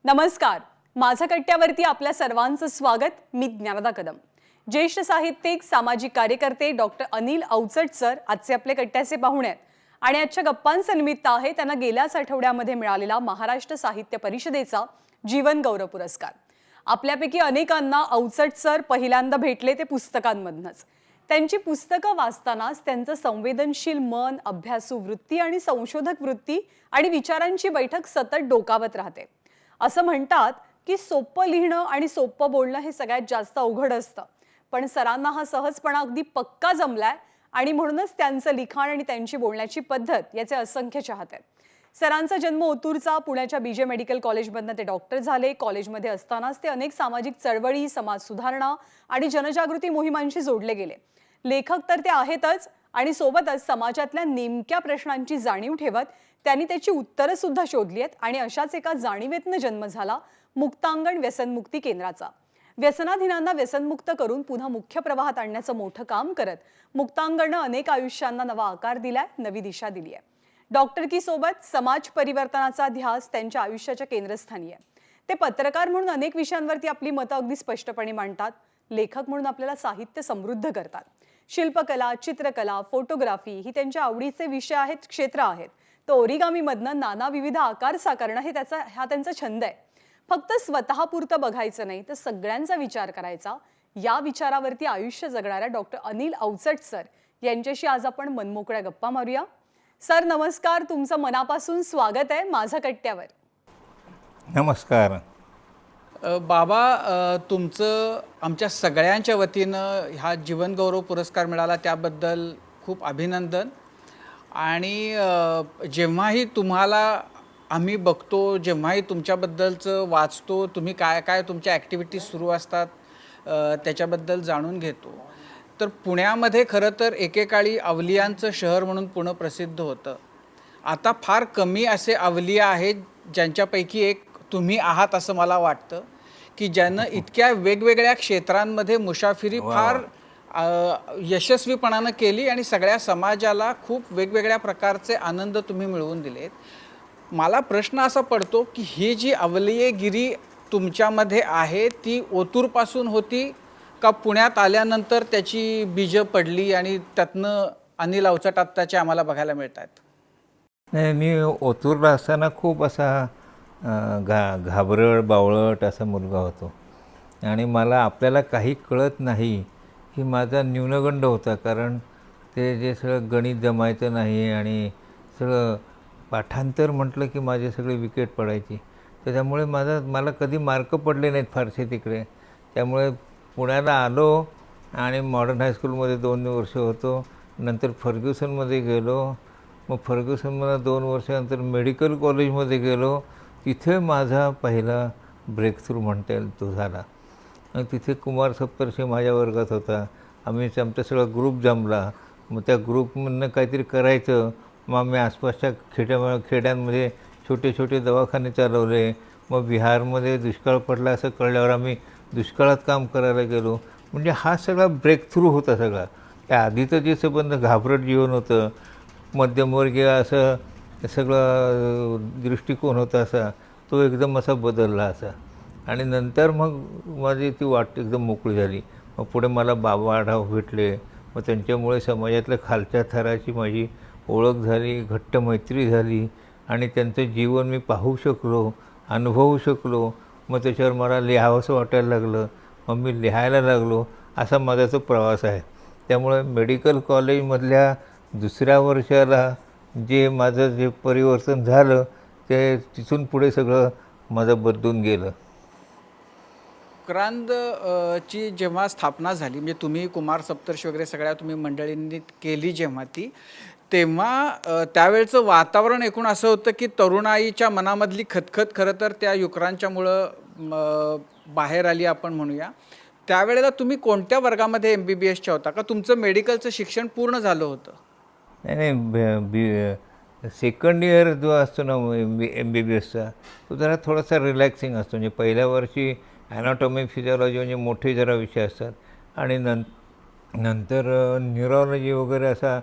नमस्कार. माझ्या कट्ट्यावरती आपल्या सर्वांचं स्वागत. मी ज्ञानदा कदम. ज्येष्ठ साहित्यिक, सामाजिक कार्यकर्ते डॉक्टर अनिल अवचट सर आजचे आपले कट्ट्याचे पाहुणे आहेत आणि आजच्या गप्पांचं निमित्त आहे त्यांना गेल्याच आठवड्यामध्ये मिळालेला महाराष्ट्र साहित्य परिषदेचा जीवन गौरव पुरस्कार. आपल्यापैकी अनेकांना अवचट सर पहिल्यांदा भेटले ते पुस्तकांमधूनच. त्यांची पुस्तकं वाचतानाच त्यांचं संवेदनशील मन, अभ्यासू वृत्ती आणि संशोधक वृत्ती आणि विचारांची बैठक सतत डोकावत राहते. असं म्हणतात की सोपं लिहिणं आणि सोपं बोलणं हे सगळ्यात जास्त अवघड असतं, पण सरांना हा सहजपणा अगदी पक्का जमलाय आणि म्हणूनच त्यांचं लिखाण आणि त्यांची बोलण्याची पद्धत याचे असंख्य चाहते आहेत. सरांचा जन्म ओतूरचा. पुण्याच्या बीजे मेडिकल कॉलेजमधनं ते डॉक्टर झाले. कॉलेजमध्ये असतानाच ते अनेक सामाजिक चळवळी, समाज सुधारणा आणि जनजागृती मोहिमांशी जोडले गेले. लेखक तर ते आहेतच आणि सोबतच समाजातल्या नेमक्या प्रश्नांची जाणीव ठेवत त्यांनी त्याची उत्तरं सुद्धा शोधली आहेत आणि अशाच एका जाणीवेतनं जन्म झाला मुक्तांगण व्यसनमुक्ती केंद्राचा. व्यसनाधीनांना व्यसनमुक्त करून पुन्हा मुख्य प्रवाहात आणण्याचं मोठं काम करत मुक्तांगणनं अनेक आयुष्यांना नवा आकार दिलाय, नवी दिशा दिली आहे. डॉक्टरकी सोबत समाज परिवर्तनाचा ध्यास त्यांच्या आयुष्याच्या केंद्रस्थानी आहे. ते पत्रकार म्हणून अनेक विषयांवरती आपली मतं अगदी स्पष्टपणे मांडतात. लेखक म्हणून आपल्याला साहित्य समृद्ध करतात. शिल्पकला, चित्रकला, फोटोग्राफी ही त्यांच्या आवडीचे विषय आहेत, क्षेत्र आहेत. तर ओरिगामीमधनं नाना विविध आकार साकारणं हे त्यांचा छंद आहे. फक्त स्वतःपुरतं बघायचं नाही तर सगळ्यांचा विचार करायचा. या विचारावरती आयुष्य जगणाऱ्या डॉक्टर अनिल अवचट सर यांच्याशी आज आपण मनमोकळ्या गप्पा मारूया. सर नमस्कार, तुमचं मनापासून स्वागत आहे माझ्या कट्ट्यावर. नमस्कार. बाबा, तुमचं आमच्या सगळ्यांच्या वतीनं हा जीवन गौरव पुरस्कार मिळाला त्याबद्दल खूप अभिनंदन. आणि जेव्हाही तुम्हाला आम्ही बघतो, जेव्हाही तुमच्याबद्दलचं वाचतो, तुम्ही काय काय तुमच्या ॲक्टिव्हिटीज सुरू असतात त्याच्याबद्दल जाणून घेतो. तर पुण्यामध्ये खरं तर एकेकाळी अवलियांचं शहर म्हणून पुणे प्रसिद्ध होतं. आता फार कमी असे अवलिया आहेत ज्यांच्यापैकी एक तुम्ही आहात असं मला वाटतं, की ज्यानं इतक्या वेगवेगळ्या क्षेत्रांमध्ये मुसाफिरी फार यशस्वीपणानं केली आणि सगळ्या समाजाला खूप वेगवेगळ्या प्रकारचे आनंद तुम्ही मिळवून दिलेत. मला प्रश्न असा पडतो की ही जी अवलियगिरी तुमच्यामध्ये आहे ती ओतूरपासून होती का पुण्यात आल्यानंतर त्याची बीजं पडली आणि त्यातनं अनिल अवचट आत्ताचे आम्हाला बघायला मिळत आहेत? नाही, मी ओतूरला असताना खूप असा घाबरट बावळट असा मुलगा होतो आणि मला आपल्याला काही कळत नाही की माझा न्यूनगंड होता. कारण ते जे सगळं गणित जमायचं नाही आणि सगळं पाठांतर म्हटलं की माझे सगळे विकेट पडायची. त्याच्यामुळे मला कधी मार्क पडले नाहीत फारसे तिकडे. त्यामुळे पुण्याला आलो आणि मॉडर्न हायस्कूलमध्ये 2 वर्ष होतो. नंतर फर्ग्युसनमध्ये गेलो. मग फर्ग्युसनमध्ये 2 वर्षानंतर मेडिकल कॉलेजमध्ये गेलो. तिथे माझा पहिला ब्रेक थ्रू म्हणता येईल तो झाला. आणि तिथे कुमार सप्तर्षी माझ्या वर्गात होता. आमचा सगळा ग्रुप जमला. मग त्या ग्रुपमधनं काहीतरी करायचं. मग आम्ही आसपासच्या खेड्यांमध्ये छोटे छोटे दवाखाने चालवले. मग बिहारमध्ये दुष्काळ पडला असं कळल्यावर आम्ही दुष्काळात काम करायला गेलो. म्हणजे हा सगळा ब्रेक थ्रू होता सगळा. त्या आधीचं जे संबंध घाबरट जीवन होतं, मध्यमवर्गीय असं सगळं दृष्टिकोन होता असा, तो एकदम असा बदलला असा. आणि नंतर मग माझी ती वाट एकदम मोकळी झाली. मग पुढे मला बाबा आढाव भेटले. मग त्यांच्यामुळे समाजातल्या खालच्या थराची माझी ओळख झाली, घट्ट मैत्री झाली आणि त्यांचं जीवन मी पाहू शकलो, अनुभवू शकलो. मग त्याच्यावर मला लिहावंसं वाटायला लागलं. मग मी लिहायला लागलो. असा माझा तो प्रवास आहे. त्यामुळे मेडिकल कॉलेजमधल्या 2ऱ्या वर्षाला जे माझं जे परिवर्तन झालं ते तिथून पुढे सगळं माझं बदलून गेलं. क्रांत ची जेव्हा स्थापना झाली, म्हणजे तुम्ही कुमार सप्तर्षी वगैरे सगळ्या तुम्ही मंडळींनी केली जेव्हा ती, तेव्हा त्यावेळचं वातावरण एकूण असं होतं की तरुणाईच्या मनामधली खतखत खरं तर त्या युक्रांच्यामुळं बाहेर आली आपण म्हणूया. त्यावेळेला तुम्ही कोणत्या वर्गामध्ये MBBSच्या होता का तुमचं मेडिकलचं शिक्षण पूर्ण झालं होतं? नाही, सेकंड इयर जो असतो ना MBBSचा, तो जरा थोडासा रिलॅक्सिंग असतो. म्हणजे पहिल्या वर्षी ॲनाटॉमी, फिजिओलॉजी म्हणजे मोठे जरा विषय असतात आणि नंतर न्यूरोलॉजी वगैरे असा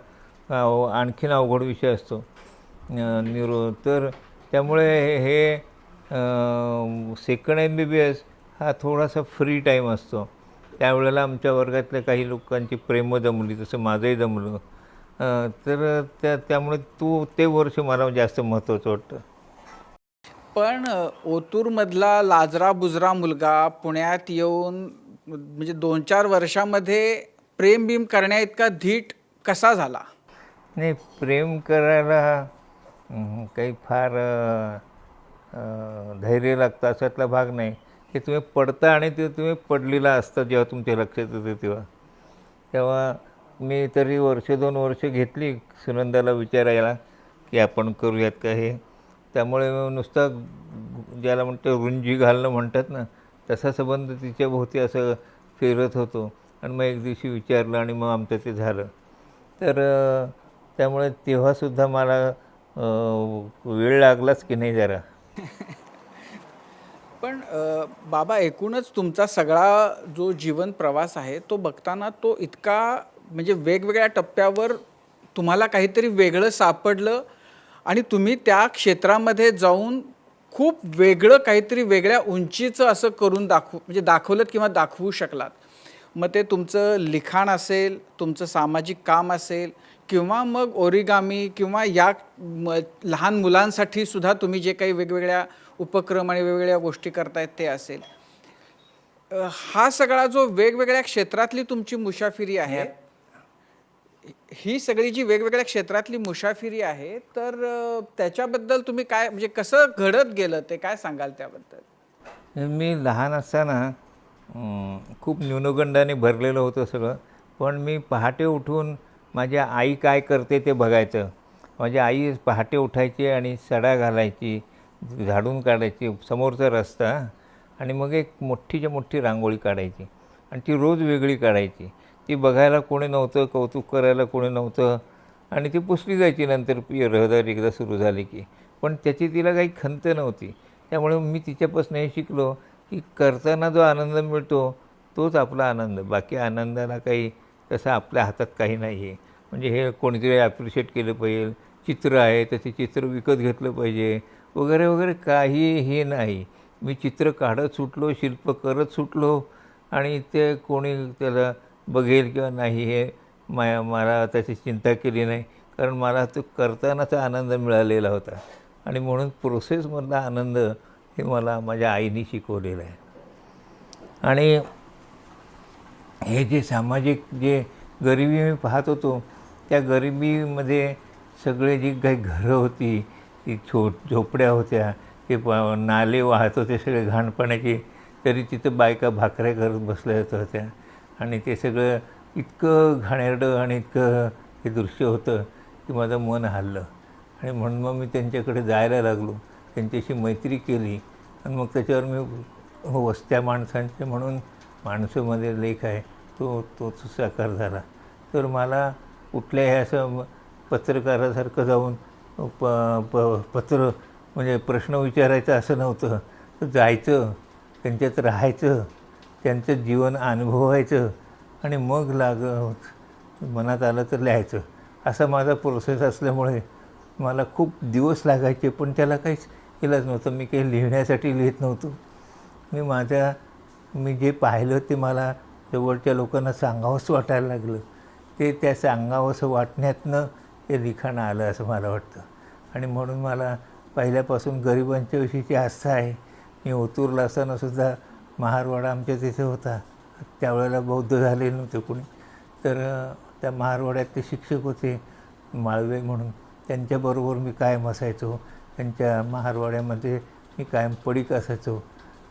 आणखीन अवघड विषय असतो न्यूरो. तर त्यामुळे हे सेकंड MBBS हा थोडासा फ्री टाईम असतो. त्यावेळेला आमच्या वर्गातल्या काही लोकांची प्रेमं जमली, तसं माझंही जमलं. तर त्यामुळे ते वर्ष मला जास्त महत्त्वाचं वाटतं. पण ओतूरमधला लाजरा बुजरा मुलगा पुण्यात येऊन म्हणजे 2-4 वर्षामध्ये प्रेम बिम करण्याइतका धीट कसा झाला? नाही, प्रेम करायला काही फार धैर्य लागतं अशातला भाग नाही. ते तुम्ही पडता आणि ते तुम्ही पडलेला असता जेव्हा तुमच्या लक्षात येतं तेव्हा मी तरी 1-2 वर्ष घेतली सुनंदाला विचारायला की आपण करूयात का हे. त्यामुळे नुसता ज्याला म्हणतो रुंजी घालणं म्हणतात ना, तसा संबंध तिच्या भोवती असं फिरत होतो. आणि मग एक दिवशी विचारलं आणि मग आमचं ते झालं. तर त्यामुळे तेव्हासुद्धा मला वेळ लागलाच की नाही जरा. पण बाबा, एकूणच तुमचा सगळा जो जीवन प्रवास आहे तो बघताना तो इतका म्हणजे वेगवेगळ्या टप्प्यावर तुम्हाला काहीतरी वेगळं सापडलं आणि तुम्ही त्या क्षेत्रामध्ये जाऊन खूप वेगळं काहीतरी वेगळ्या उंचीचं असं करून म्हणजे दाखवलं किंवा दाखवू शकलात. मग ते तुमचं लिखाण असेल, तुमचं सामाजिक काम असेल किंवा मग ओरिगामी किंवा लहान मुलांसाठी सुद्धा तुम्ही जे काही वेगवेगळ्या उपक्रम आणि वेगवेगळ्या गोष्टी करतायत ते असेल. हा सगळा जो वेगवेगळ्या क्षेत्रातली तुमची मुसाफिरी आहे, ही सगळी जी वेगवेगळ्या क्षेत्रातली मुसाफिरी आहे, तर त्याच्याबद्दल तुम्ही काय म्हणजे कसं घडत गेलं ते काय सांगाल त्याबद्दल? मी लहान असताना खूप न्यूनगंडाने भरलेलं होतं सगळं. पण मी पहाटे उठून माझी आई काय करते ते बघायचं. माझी आई पहाटे उठायची आणि सडा घालायची, झाडून काढायची समोरचा रस्ता, आणि मग एक मोठीच्या मोठी रांगोळी काढायची आणि ती रोज वेगळी काढायची. ती बघायला कोणी नव्हतं, कौतुक करायला कोणी नव्हतं, आणि ती पुसली जायची नंतर रहदारी एकदा सुरू झाली की. पण त्याची तिला काही खंत नव्हती. त्यामुळे मी तिच्यापासून हे शिकलो की करताना जो आनंद मिळतो तोच आपला आनंद. बाकी आनंदाला काही तसं आपल्या हातात काही नाही आहे. म्हणजे हे कोणीतरी ॲप्रिशिएट केलं पाहिजे, चित्र आहे तर ते चित्र विकत घेतलं पाहिजे वगैरे वगैरे काही हे नाही. मी चित्र काढत सुटलो, शिल्प करत सुटलो, आणि ते कोणी त्याला बघेल किंवा नाही हे मला त्याची चिंता केली नाही. कारण मला तो करतानाचा आनंद मिळालेला होता, आणि म्हणून प्रोसेसमधला आनंद हे मला माझ्या आईने शिकवलेलं आहे. आणि हे जे सामाजिक जे गरिबी मी पाहत होतो, त्या गरिबीमध्ये सगळे जी काही घरं होती, ती झोपड्या होत्या, ते नाले वाहत होते सगळे घाण पाण्याचे, तरी तिथं बायका भाकऱ्या करत बसल्या होत्या. आणि ते सगळं इतकं घाणेरडं आणि इतकं हे दृश्य होतं की माझं मन हललं. आणि म्हणून मग मी त्यांच्याकडे जायला लागलो, त्यांच्याशी मैत्री केली. आणि मग त्याच्यावर मी वस्त्या माणसांचे म्हणून माणसामध्ये लेख आहे तोच साकार झाला. तर मला कुठल्याही असं पत्रकारासारखं जाऊन पत्र म्हणजे प्रश्न विचारायचा असं नव्हतं. तर जायचं, त्यांच्यात राहायचं, त्यांचं जीवन अनुभवायचं, आणि मग मनात आलं तर लिहायचं. असा माझा प्रोसेस असल्यामुळे मला खूप दिवस लागायचे, पण त्याला काहीच इलाज नव्हतं. मी काही लिहिण्यासाठी लिहित नव्हतो. मी जे पाहिलं ते मला जवळच्या लोकांना सांगावंसं वाटायला लागलं. त्या सांगावंसं वाटण्यातनं ते लिखाण आलं असं मला वाटतं. आणि म्हणून मला पहिल्यापासून गरिबांच्या विषयीची आस्था आहे. मी ओतूरला असतानासुद्धा महारवाडा आमच्या तिथे होता. त्यावेळेला बौद्ध झाले नव्हते कोणी. तर त्या महारवाड्यातले शिक्षक होते माळवे म्हणून, त्यांच्याबरोबर मी कायम असायचो. त्यांच्या महारवाड्यामध्ये मी कायम पडीक असायचो.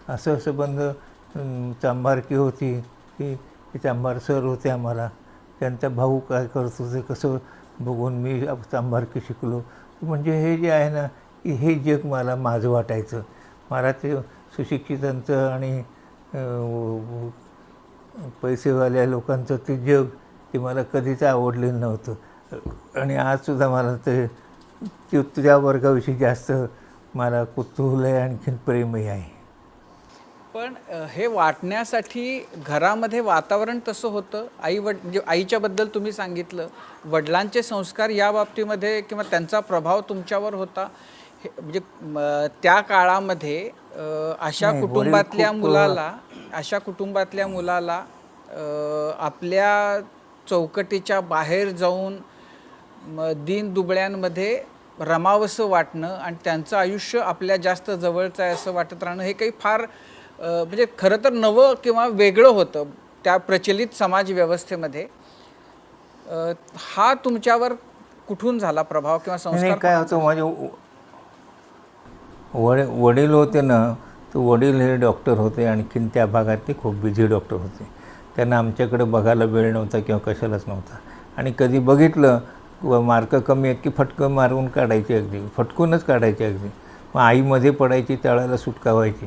असं संबंध चांभारकी होती, की चांभार सर होते आम्हाला. त्यांचा भाऊ काय करतो ते कसं बघून मी चांभारकी शिकलो. म्हणजे हे जे आहे ना, की हे जग मला माझं वाटायचं. मला ते सुशिक्षितांचं आणि पैसेवाल्या लोकांचं ते जग ते मला कधीच आवडलेलं नव्हतं. आणि आजसुद्धा मला त्या वर्गाविषयी जास्त मला कुतूहल आहे, आणखीन प्रेमही आहे. पण हे वाटण्यासाठी घरामध्ये वातावरण तसं होतं? म्हणजे आईच्याबद्दल तुम्ही सांगितलं, वडिलांचे संस्कार या बाबतीमध्ये किंवा त्यांचा प्रभाव तुमच्यावर होता, म्हणजे त्या काळामध्ये अशा नाही, वडील कुटुंबातल्या खूप, मुलाला आपल्या चौकटीच्या बाहेर जाऊन दीन दुबळ्यांमध्ये रमावंसं वाटणं आणि त्यांचं आयुष्य आपल्या जास्त जवळचं आहे असं वाटत राहणं, हे काही फार म्हणजे खरं तर नवं किंवा वेगळं होतं त्या प्रचलित समाज व्यवस्थेमध्ये. हा तुमच्यावर कुठून झाला प्रभाव किंवा नाही संस्कार? काय होतं, माझे वडील होते ना, तर वडील हे डॉक्टर होते, आणखीन त्या भागात ते खूप बिझी डॉक्टर होते. त्यांना आमच्याकडे बघायला वेळ नव्हता किंवा कशालाच नव्हता. आणि कधी बघितलं व मार्क कमी आहेत की फटकं मारून काढायचे, अगदी फटकूनच काढायचे अगदी. मग आईमध्ये पडायची, त्यावेळेला सुटका व्हायची.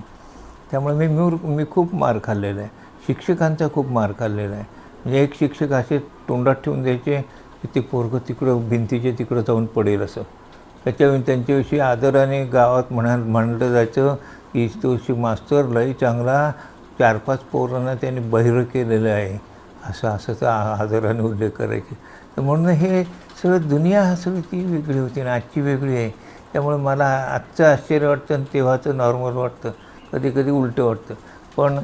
त्यामुळे मी खूप मार खाल्लेला आहे. शिक्षकांचा खूप मार खाल्लेला आहे. म्हणजे एक शिक्षक असे तोंडात ठेवून द्यायचे की ते पोरगं तिकडं भिंतीच्या तिकडं जाऊन पडेल असं. त्याच्यावेळी त्यांच्याविषयी आदराने गावात म्हणलं जायचं की तो मास्तर लई चांगला, 4-5 पोरांना त्यांनी बहिरं केलेलं आहे, असंच आदराने उल्लेख करायचे. तर म्हणून हे सगळं दुनिया सगळी ती वेगळी होती आणि आजची वेगळी आहे. त्यामुळे मला आजचं आश्चर्य वाटतं आणि तेव्हाचं नॉर्मल वाटतं, कधी कधी उलटं वाटतं. पण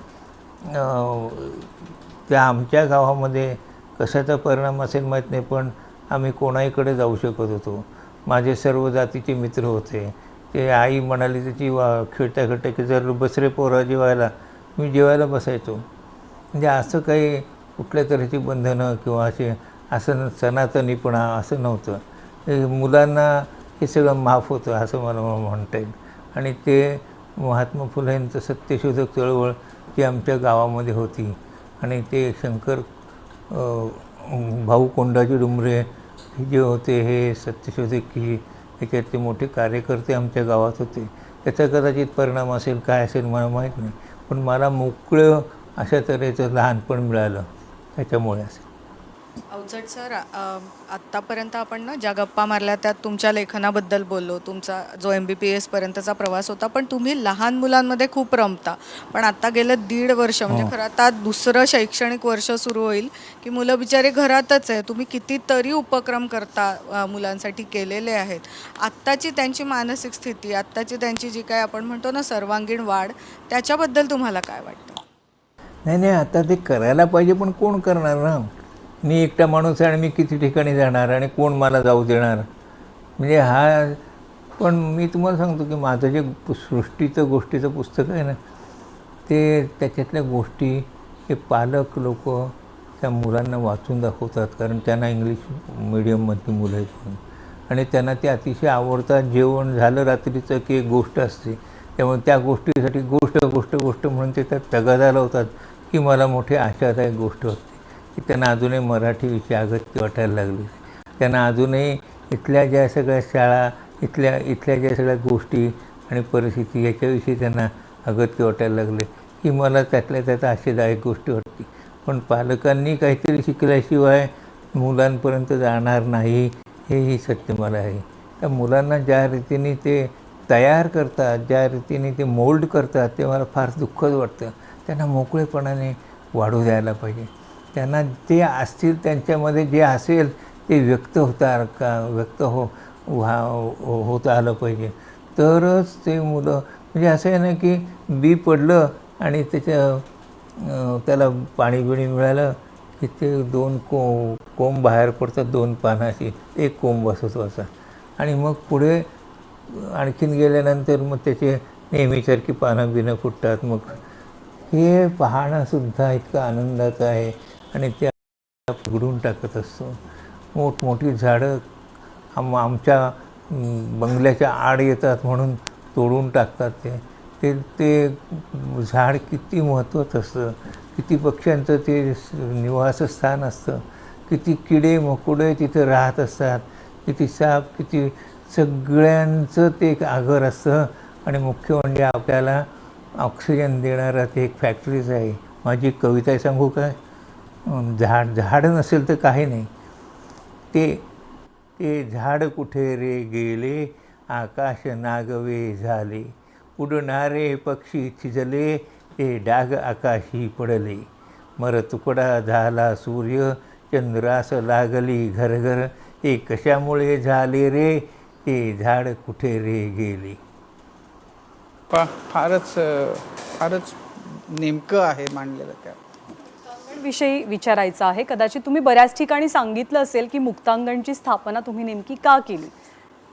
त्या आमच्या गावामध्ये कशाचा परिणाम असेल माहीत नाही, पण आम्ही कोणाहीकडे जाऊ शकत होतो. माझे सर्व जातीचे मित्र होते. ते आई म्हणाली त्याची खेळता खेळता की जर बसरे पोरा जेवायला, मी जेवायला बसायचो. म्हणजे असं काही कुठल्या तऱ्हेची बंधनं किंवा असं सनातनीपणा असं नव्हतं. मुलांना हे सगळं माफ होतं असं मला म्हणता येईल. आणि ते महात्मा फुलेंचं सत्यशोधक चळवळ ती आमच्या गावामध्ये होती. आणि ते शंकर भाऊ कोंडाजी डुमरे जे होते, हे सत्यशोधक की याच्यातले मोठे कार्यकर्ते आमच्या गावात होते. त्याचा कदाचित परिणाम असेल, काय असेल मला माहीत नाही. पण मला मोकळं अशा तऱ्हेचं लहानपण मिळालं त्याच्यामुळे असेल. अवचट सर, आत्तापर्यंत आपण ना ज्या गप्पा मारल्या त्यात तुमच्या लेखनाबद्दल बोललो, तुमचा जो MBBS पर्यंतचा प्रवास होता, पण तुम्ही लहान मुलांमध्ये खूप रमता. पण आता गेलं 1.5 वर्ष, म्हणजे खरं आता दुसरं शैक्षणिक वर्ष सुरू होईल की मुलं बिचारे घरातच आहे. तुम्ही कितीतरी उपक्रम करता, मुलांसाठी केलेले आहेत. आत्ताची त्यांची मानसिक स्थिती, आत्ताची त्यांची जी काय आपण म्हणतो ना सर्वांगीण वाढ, त्याच्याबद्दल तुम्हाला काय वाटतं? नाही, आता ते करायला पाहिजे, पण कोण करणार ना? मी एकटा माणूस आहे आणि मी किती ठिकाणी जाणार आणि कोण मला जाऊ देणार? म्हणजे पण मी तुम्हाला सांगतो की माझं जे गोष्टीचं पुस्तक आहे ना, ते त्याच्यातल्या गोष्टी हे पालक लोक त्या मुलांना वाचून दाखवतात, कारण त्यांना इंग्लिश मीडियममधली मुलं आहेत म्हणून. आणि त्यांना ते अतिशय आवडतात. जेवण झालं रात्रीचं की एक गोष्ट असते, त्यामुळे त्या गोष्टीसाठी गोष्ट म्हणून ते त्यात तगादा लावतात की मला मोठी आशादायक गोष्ट होती की त्यांना अजूनही मराठीविषयी अगत्य वाटायला लागली. त्यांना अजूनही इथल्या ज्या सगळ्या शाळा, इथल्या ज्या सगळ्या गोष्टी आणि परिस्थिती याच्याविषयी त्यांना अगत्य वाटायला लागले की मला त्यातल्या त्यात आशादायक गोष्टी वाटते. पण पालकांनी काहीतरी शिकल्याशिवाय मुलांपर्यंत जाणार नाही, हेही सत्य मला आहे. त्या मुलांना ज्या रीतीने ते तयार करतात, ज्या रीतीने ते मोल्ड करतात, ते मला फार दुःखद वाटतं. त्यांना मोकळेपणाने वाढू द्यायला पाहिजे. त्यांना ते असतील, त्यांच्यामध्ये जे असेल ते व्यक्त होत आलं पाहिजे. तरच ते मुलं, म्हणजे असं आहे ना की बी पडलं आणि त्याला पाणी बिणी मिळालं की ते 2 कोंब बाहेर पडतात, 2 पानाची, एक कोंब बसतो असा. आणि मग पुढे आणखीन गेल्यानंतर मग त्याचे नेहमीसारखी पानं बिनं फुटतात. मग हे पाहणंसुद्धा इतकं आनंदाचं आहे. आणि ते उघडून टाकत असतो. मोठमोठी झाडं आमच्या बंगल्याच्या आड येतात म्हणून तोडून टाकतात. ते झाड किती महत्त्वाचं असतं, किती पक्ष्यांचं ते निवासस्थान असतं, किती किडे मकोडे तिथं राहत असतात, किती साप, किती सगळ्यांचं ते एक आगर असतं. आणि मुख्य म्हणजे आपल्याला ऑक्सिजन देणारा ते एक फॅक्टरीज आहे. माझी एक कविता आहे, सांगू काय? झाड नसेल तर काही नाही. ते झाड कुठे रे गेले, आकाश नागवे झाले, उडणारे पक्षी थिजले, ते डाग आकाशी पडले, मर तुकडा झाला सूर्य, चंद्रास लागली घरघर, हे कशामुळे झाले रे, ते झाड कुठे रे गेले. फारच नेमकं आहे मांडलेलं त्या. विषयी विचारायचं आहे. कदाचित तुम्ही बऱ्याच ठिकाणी सांगितलं असेल की मुक्तांगणची स्थापना तुम्ही नेमकी का केली,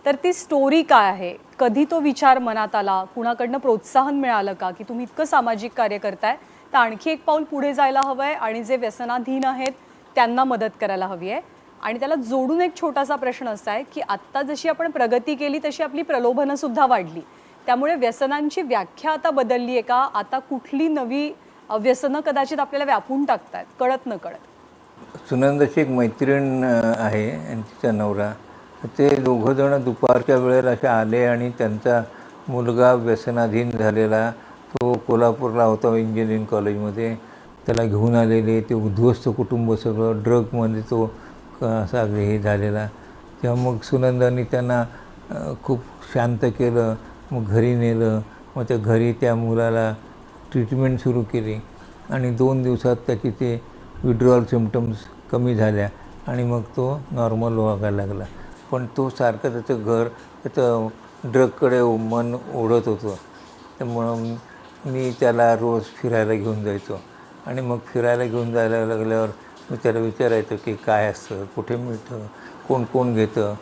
तर ती स्टोरी काय आहे, कधी तो विचार मनात आला, कुणाकडनं प्रोत्साहन मिळालं का की तुम्ही इतकं सामाजिक कार्य करताय तर आणखी एक पाऊल पुढे जायला हवं आहे आणि जे व्यसनाधीन आहेत त्यांना मदत करायला हवी आहे. आणि त्याला जोडून एक छोटासा प्रश्न असा आहे की आत्ता जशी आपण प्रगती केली तशी आपली प्रलोभनं सुद्धा वाढली, त्यामुळे व्यसनांची व्याख्या आता बदलली आहे का, आता कुठली नवी व्यसनं कदाचित आपल्याला व्यापून टाकतात कळत न कळत. सुनंदाची एक मैत्रीण आहे आणि तिचा नवरा, ते दोघंजणं दुपारच्या वेळेला असे आले आणि त्यांचा मुलगा व्यसनाधीन झालेला, तो कोल्हापूरला होता इंजिनिअरिंग कॉलेजमध्ये, त्याला घेऊन आलेले, ते उद्ध्वस्त कुटुंब सगळं ड्रगमध्ये तो असा हे झालेला. तेव्हा मग सुनंदांनी त्यांना खूप शांत केलं, मग घरी नेलं, मग त्या घरी त्या मुलाला ट्रीटमेंट सुरू केली आणि 2 दिवसात त्याची ते विड्रॉल सिम्पटम्स कमी झाल्या आणि मग तो नॉर्मल वागायला लागला. पण तो सारखं त्याचं ड्रगकडे मन ओढत होतं. त्यामुळं मी त्याला रोज फिरायला घेऊन जायचो आणि मग फिरायला घेऊन जायला लागल्यावर मी त्याला विचारायचो की काय असतं, कुठे मिळतं, कोण कोण घेतं.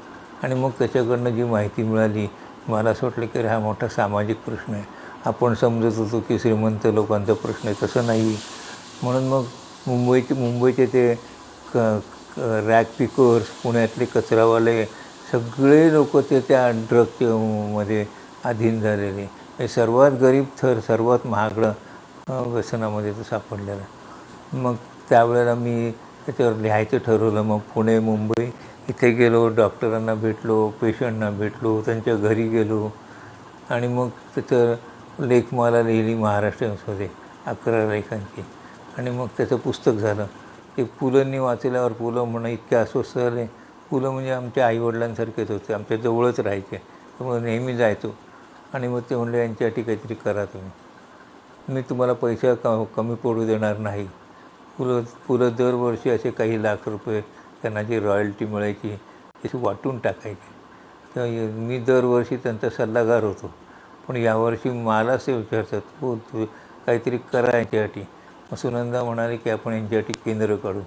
आणि मग त्याच्याकडनं जी माहिती मिळाली, मला असं वाटलं की हा मोठा सामाजिक प्रश्न आहे. आपण समजत होतो की श्रीमंत लोकांचा प्रश्न आहे, तसं नाही. म्हणून मग मुंबईचे ते रॅक पिकर्स, पुण्यातले कचरावाले, सगळे लोक ते त्या ड्रगमध्ये अधीन झालेले. हे सर्वात गरीब थर, सर्वात महागडं व्यसनामध्ये तो सापडलेला. मग त्यावेळेला मी त्याच्यावर लिहायचं ठरवलं. मग पुणे, मुंबई इथे गेलो, डॉक्टरांना भेटलो, पेशंटना भेटलो, त्यांच्या घरी गेलो आणि मग त्याचं लेखमाला लिहिली महाराष्ट्रामध्ये 11 लेखांची आणि मग त्याचं पुस्तक झालं. ते पुलंनी वाचल्यावर पुलं म्हणून इतके अस्वस्थ झाले. पुलं म्हणजे आमच्या आईवडिलांसारखेच होते, आमच्या जवळच राहायचे, त्यामुळे नेहमी जायचो. आणि मग ते म्हणले यांच्यासाठी काहीतरी करा तुम्ही, मी तुम्हाला पैसा कमी पडू देणार नाही. पुलं दरवर्षी असे काही लाख रुपये त्यांना जी रॉयल्टी मिळायची तशी वाटून टाकायची. तर मी दरवर्षी त्यांचा सल्लागार होतो. पण यावर्षी मलाच ते विचारतात, हो तू काहीतरी करा यांच्यासाठी. मग सुनंदा म्हणाले की आपण यांच्यासाठी केंद्र काढू.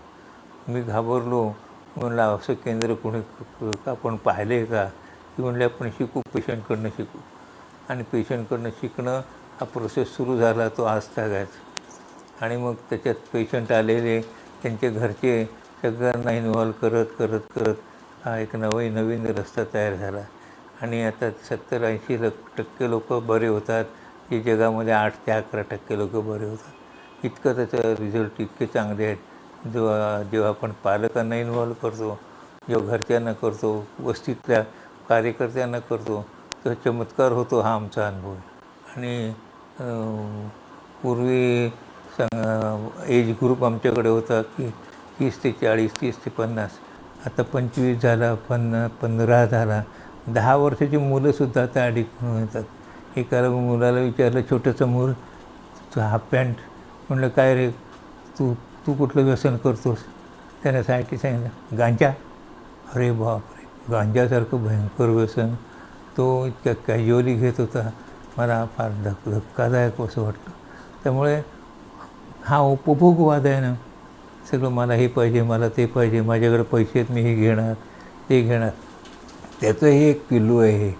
मी घाबरलो, म्हणलं असं केंद्र कोणी आपण पाहिले आहे का? ती म्हणले आपण शिकू, पेशंटकडनं शिकू. आणि पेशंटकडनं शिकणं हा प्रोसेस सुरू झाला तो आज तागायचा. आणि मग त्याच्यात पेशंट आलेले, त्यांचे घरचे सगळ्यांना इन्व्हॉल्व करत हा एक नवीन रस्ता तयार झाला. आणि आता 70-80% लोक बरे होतात, जे जगामध्ये 8 ते 11% लोक बरे होतात. इतकं त्याचं रिझल्ट इतके चांगले आहेत. जेव्हा आपण पालकांना इन्व्हॉल्व करतो, जेव्हा घरच्यांना करतो, वस्तीतल्या कार्यकर्त्यांना करतो, तर चमत्कार होतो. हा आमचा अनुभव आहे. आणि पूर्वी एज ग्रुप आमच्याकडे होता की 30 ते 40, 30 ते 50, आता 25 झाला, 15 झाला. 10 वर्षाची मुलंसुद्धा आता ॲडिक्ट होऊन येतात. एकाला मुलाला विचारलं, छोटंसं मूल, तू हाफ पॅन्ट, म्हणलं काय रे तू कुठलं व्यसन करतोस? त्याने सांगितलं गांजा. अरे बापरे, गांजासारखं भयंकर व्यसन तो इतक्या कॅज्युअली घेत होता. मला फार धक्कादायक असं वाटतं. त्यामुळे हा उपभोगवाद आहे ना, सगळं मला हे पाहिजे, मला ते पाहिजे, माझ्याकडे पैसे आहेत, मी हे घेणार ते घेणार, त्याचं हे एक पिल्लू आहे. हे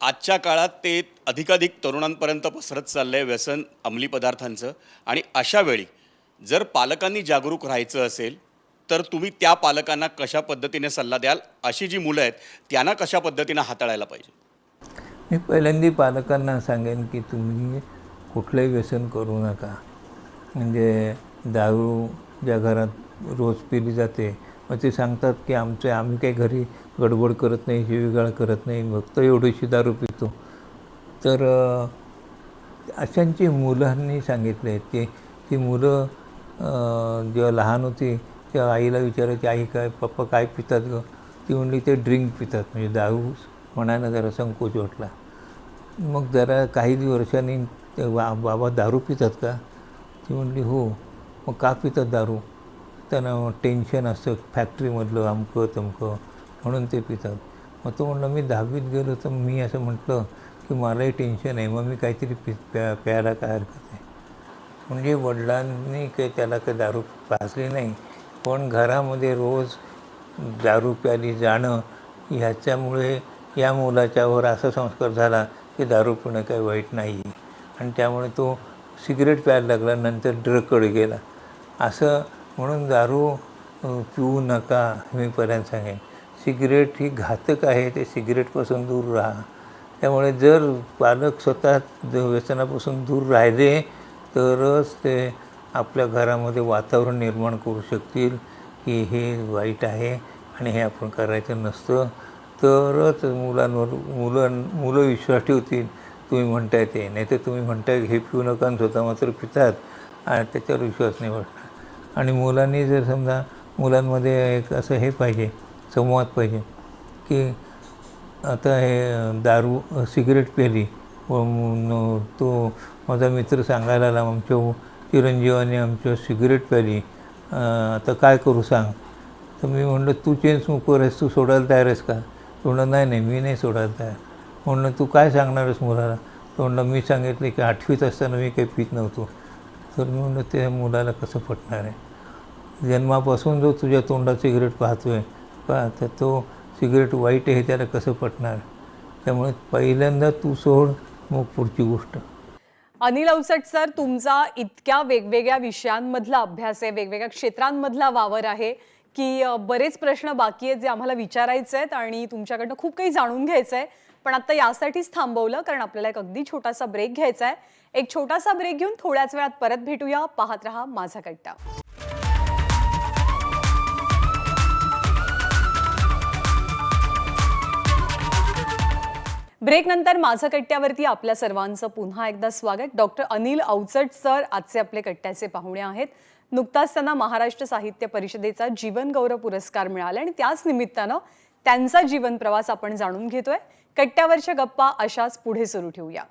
आजच्या काळात ते अधिकाधिक तरुणांपर्यंत पसरत चाललं आहे व्यसन अंमली पदार्थांचं. आणि अशा वेळी जर पालकांनी जागरूक राहायचं असेल तर तुम्ही त्या पालकांना कशा पद्धतीने सल्ला द्याल? अशी जी मुलं आहेत त्यांना कशा पद्धतीनं हाताळायला पाहिजे? मी पहिल्यांदा पालकांना सांगेन की तुम्ही कुठलंही व्यसन करू नका. म्हणजे दारू ज्या घरात रोज पिली जाते, मग ते सांगतात की आम्ही काही घरी गडबड करत नाही, शिवीगाळ करत नाही, फक्त एवढीशी दारू पितो. तर अशांची मुलांनी सांगितलं आहे की ती मुलं जेव्हा लहान होती तेव्हा आईला विचारायची, आई काय पप्पा काय पितात गं? ती म्हणली ते ड्रिंक पितात. म्हणजे दारू म्हणायला जरा संकोच वाटला. मग जरा काही वर्षांनी बाबा दारू पितात का? ती म्हणली हो. मग का पितात दारू? त्यांना टेन्शन असतं, फॅक्टरीमधलं अमकं तमकं, म्हणून ते पितात. मग तो म्हणलं मी 10वीत गेलो तर मी असं म्हटलं की मलाही टेन्शन आहे, मग मी काहीतरी प्यायला काय हरकत आहे. म्हणजे वडिलांनी काही त्याला काही दारू पाजली नाही, पण घरामध्ये रोज दारू प्यायली जाणं ह्याच्यामुळे या मुलाच्यावर असा संस्कार झाला की दारू पिणं काही वाईट नाही. आणि त्यामुळे तो सिगरेट प्यायला लागला, नंतर ड्रगकडे गेला. असं म्हणून दारू पिऊ नका मी पर्यंत सांगेन. सिगरेट ही घातक आहे, ते सिगरेटपासून दूर राहा. त्यामुळे जर पालक स्वतः व्यसनापासून दूर राहिले तरच ते आपल्या घरामध्ये वातावरण निर्माण करू शकतील की हे वाईट आहे आणि हे आपण करायचं नसतं. तरच मुलं विश्वास ठेवतील तुम्ही म्हणताय ते. नाही तर तुम्ही म्हणताय हे पिऊ नका आणि स्वतः मात्र पितात आणि त्याच्यावर विश्वास नाही बसणार. आणि मुलांनी जर समजा मुलांमध्ये एक असं हे पाहिजे, संवाद पाहिजे की आता हे दारू सिगरेट प्यायली, तो माझा मित्र सांगायला आला आमच्या चिरंजीवाने आमच्या सिगरेट प्यायली, आता काय करू सांग. तर मी म्हणलं तू चेन स्मोकर आहेस, तू सोडायला तयार आहेस का. तो म्हणलं नाही मी नाही सोडायला तयार. म्हणलं तू काय सांगणार आहेस मुलाला. तो म्हणलं मी सांगितलं की 8वीत असताना मी काही पित नव्हतो. तर मी म्हणलं त्या मुलाला कसं पटणार आहे. जन्मापासून जो तुझ्या तोंडात सिगरेट पाहतो आहे तर तो सिगरेट वाईट आहे त्याला कसं पटणार. त्यामुळे पहिल्यांदा तू सोड, मग पुढची गोष्ट. अनिल अवचट सर, तुमचा इतक्या वेगवेगळ्या विषयांमधला अभ्यास आहे, वेगवेगळ्या क्षेत्रांमधला वावर आहे की बरेच प्रश्न बाकी आहेत जे आम्हाला विचारायचे आहेत आणि तुमच्याकडनं खूप काही जाणून घ्यायचं आहे. पण आता यासाठीच थांबवलं कारण आपल्याला एक अगदी छोटासा ब्रेक घ्यायचा आहे. एक छोटासा ब्रेक घेऊन थोड्याच वेळात परत भेटूया. पाहत रहा माझा कट्टा. ब्रेक नंतर माझं कट्ट्यावरती आपल्या सर्वांचं पुन्हा एकदा स्वागत. डॉक्टर अनिल अवचट सर आजचे आपले कट्ट्याचे पाहुणे आहेत. नुकताच त्यांना महाराष्ट्र साहित्य परिषदेचा जीवन गौरव पुरस्कार मिळाला आणि त्याच निमित्तानं त्यांचा जीवन प्रवास आपण जाणून घेतोय. कट्ट्यावरच्या गप्पा अशाच पुढे सुरू ठेवूया.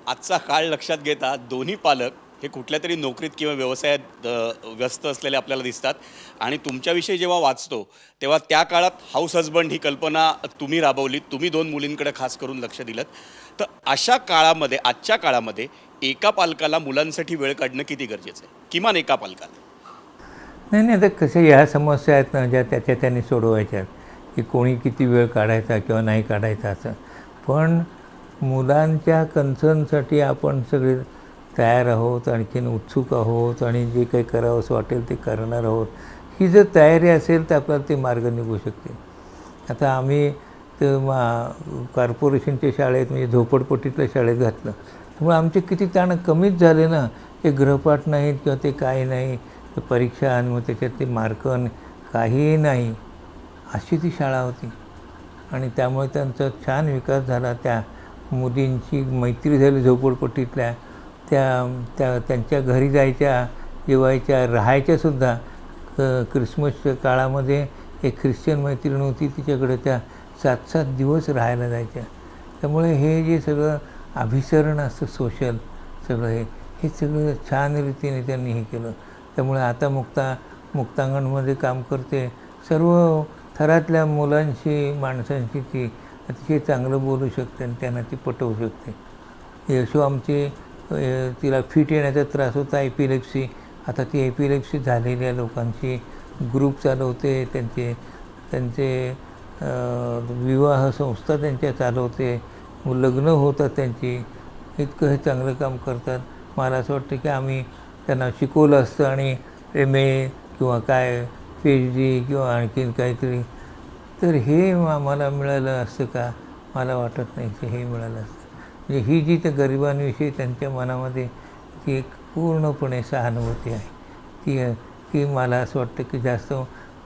आजचा काळ लक्षात घेता दोन्ही पालक हे कुठल्या तरी नोकरीत किंवा व्यवसायात व्यस्त असलेले आपल्याला दिसतात. आणि तुमच्याविषयी जेव्हा वाचतो तेव्हा त्या काळात हाऊस हजबंड ही कल्पना तुम्ही राबवलीत, तुम्ही 2 मुलींकडे खास करून लक्ष दिलं. तर अशा काळामध्ये, आजच्या काळामध्ये एका पालकाला मुलांसाठी वेळ काढणं किती गरजेचं आहे, किमान एका पालकाला. नाही आता कसं ह्या समस्या आहेत ना ज्या त्यांनी सोडवायच्या की कोणी किती वेळ काढायचा किंवा नाही काढायचा असं. पण मुलांच्या कन्सर्नसाठी आपण सगळे तयार आहोत, आणखीन उत्सुक आहोत आणि जे काही करावं असं वाटेल ते करणार आहोत. ही जर तयारी असेल तर आपल्याला ते मार्ग निघू शकते. आता आम्ही कॉर्पोरेशनच्या शाळेत म्हणजे झोपडपट्टीतल्या शाळेत घातलं, त्यामुळे आमचे किती ताण कमीच झाले ना. ते गृहपाठ नाहीत किंवा ते काही नाही, परीक्षा आणि मग त्याच्यात ते मार्कन काहीही नाही, अशी ती शाळा होती. आणि त्यामुळे त्यांचा छान विकास झाला. त्या मुलींची मैत्री झाली झोपडपट्टीतल्या, त्यांच्या घरी जायच्या, जेवायच्या, राहायच्यासुद्धा. क्रिसमसच्या काळामध्ये एक ख्रिश्चन मैत्रीण होती, तिच्याकडे त्या 7-7 दिवस राहायला जायच्या. त्यामुळे हे जे सगळं अभिसरण असतं सोशल सगळं हे सगळं छान रीतीने त्यांनी हे केलं. त्यामुळे आता मुक्तांगणमध्ये काम करते. सर्व थरातल्या मुलांशी माणसांशी ती अतिशय चांगलं बोलू शकते आणि त्यांना ती पटवू शकते. यशो आमची तिला फिट येण्याचा त्रास होता, एपिलेप्सी. आता ती एपिलेप्सी झालेल्या लोकांची ग्रुप चालवते, त्यांचे विवाह संस्था त्यांच्या चालवते, लग्न होतात त्यांची. इतकं हे चांगलं काम करतात. मला असं वाटतं की आम्ही त्यांना शिकवलं असतं आणि MA किंवा काय PhD किंवा आणखीन काहीतरी तर हे आम्हाला मिळालं असतं का. मला वाटत नाही की हे मिळालं असतं. म्हणजे ही जी त्या गरिबांविषयी त्यांच्या मनामध्ये ती एक पूर्णपणे सहानुभूती आहे, ती मला असं वाटतं की जास्त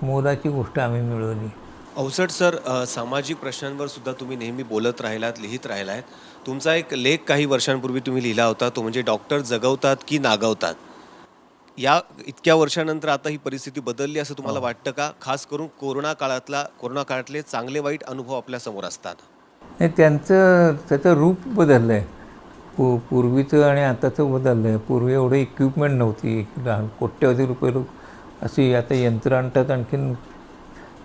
मोलाची गोष्ट आम्ही मिळवली. अवचट सर, सामाजिक प्रश्नांवर सुद्धा तुम्ही नेहमी बोलत राहिलात, लिहित राहिलात. तुमचा एक लेख काही वर्षांपूर्वी तुम्ही लिहिला होता, तो म्हणजे डॉक्टर जगवतात की नागवतात. या इतक्या वर्षानंतर आता ही परिस्थिती बदलली असं तुम्हाला वाटतं का? खास करून कोरोना काळातले चांगले वाईट अनुभव आपल्यासमोर असतात. नाही, त्याचं रूप बदललं आहे. पूर्वीचं आणि आताचं बदललं आहे. पूर्वी एवढं इक्विपमेंट नव्हती, कोट्यवधी रुपये अशी आता यंत्र आणतात, आणखीन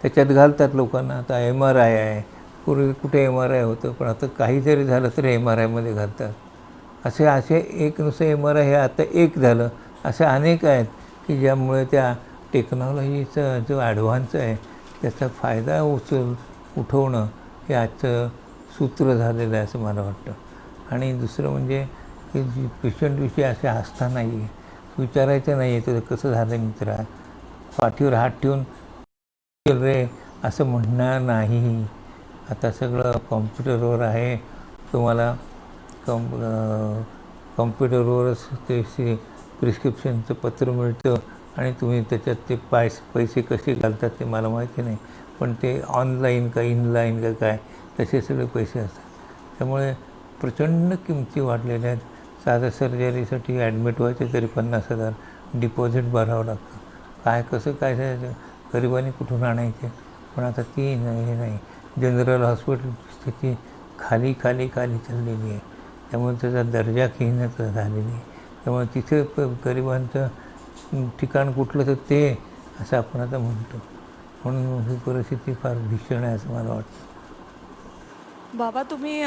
त्याच्यात घालतात लोकांना. आता MRI आहे, पूर्वी कुठे MRI होतं, पण आता काही जरी झालं तरी MRIमध्ये घालतात. असे एक नुसतं MRI हे आता एक झालं, असे अनेक आहेत की ज्यामुळे त्या टेक्नॉलॉजीचा जो ॲडव्हान्स आहे त्याचा फायदा उठवणं हे आजचं सूत्र झालेलं आहे असं मला वाटतं. आणि दुसरं म्हणजे की पेशंटविषयी असे आस्था नाही आहे, विचारायचं नाही आहे तुझं कसं झालं मित्रा, पाठीवर हात ठेवून केलं रे असं म्हणणार नाही. आता सगळं कॉम्प्युटरवर आहे, तुम्हाला कॉम्प्युटरवरच ते प्रिस्क्रिप्शनचं पत्र मिळतं आणि तुम्ही त्याच्यात ते पैसे कसे घालतात ते मला माहिती नाही, पण ते ऑनलाईन का इनलाईन का काय तसे सगळे पैसे असतात. त्यामुळे प्रचंड किमती वाढलेल्या आहेत. साधं सर्जरीसाठी ॲडमिट व्हायचे तरी 50,000 डिपॉझिट भरावं लागतं. काय कसं काय गरिबांनी कुठून आणायचे, पण आता ती हे नाही. जनरल हॉस्पिटल स्थिती खाली चाललेली आहे, त्यामुळे त्याचा दर्जा घेण्याचा झालेली आहे. त्यामुळे तिथे गरिबांचं ठिकाण कुठलं तर ते असं आपण आता म्हणतो. म्हणून ही परिस्थिती फार भीषण आहे असं मला वाटतं. बाबा तुम्ही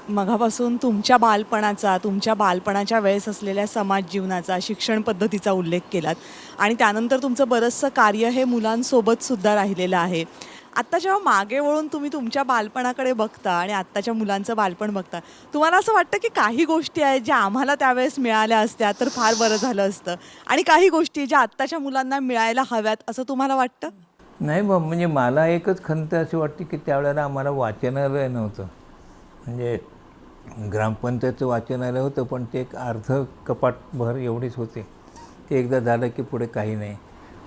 मघापासून तुमच्या बालपणाच्या वेळेस असलेल्या समाज जीवनाचा, शिक्षण पद्धतीचा उल्लेख केलात आणि त्यानंतर तुमचं बरंचसं कार्य हे मुलांसोबत सुद्धा राहिलेलं आहे. आत्ता जेव्हा मागे वळून तुम्ही तुमच्या बालपणाकडे बघता आणि आत्ताच्या मुलांचं बालपण बघता, तुम्हाला असं वाटतं की काही गोष्टी आहेत ज्या आम्हाला त्यावेळेस मिळाल्या असत्या तर फार बरं झालं असतं आणि काही गोष्टी ज्या आत्ताच्या मुलांना मिळायला हव्यात असं तुम्हाला वाटतं? नाही बा, म्हणजे मला एकच खंत अशी वाटते की त्यावेळेला आम्हाला वाचनालय नव्हतं. म्हणजे ग्रामपंचायतचं वाचनालय होतं, पण ते एक अर्ध कपाटभर एवढीच होते. ते एकदा झालं की पुढे काही नाही.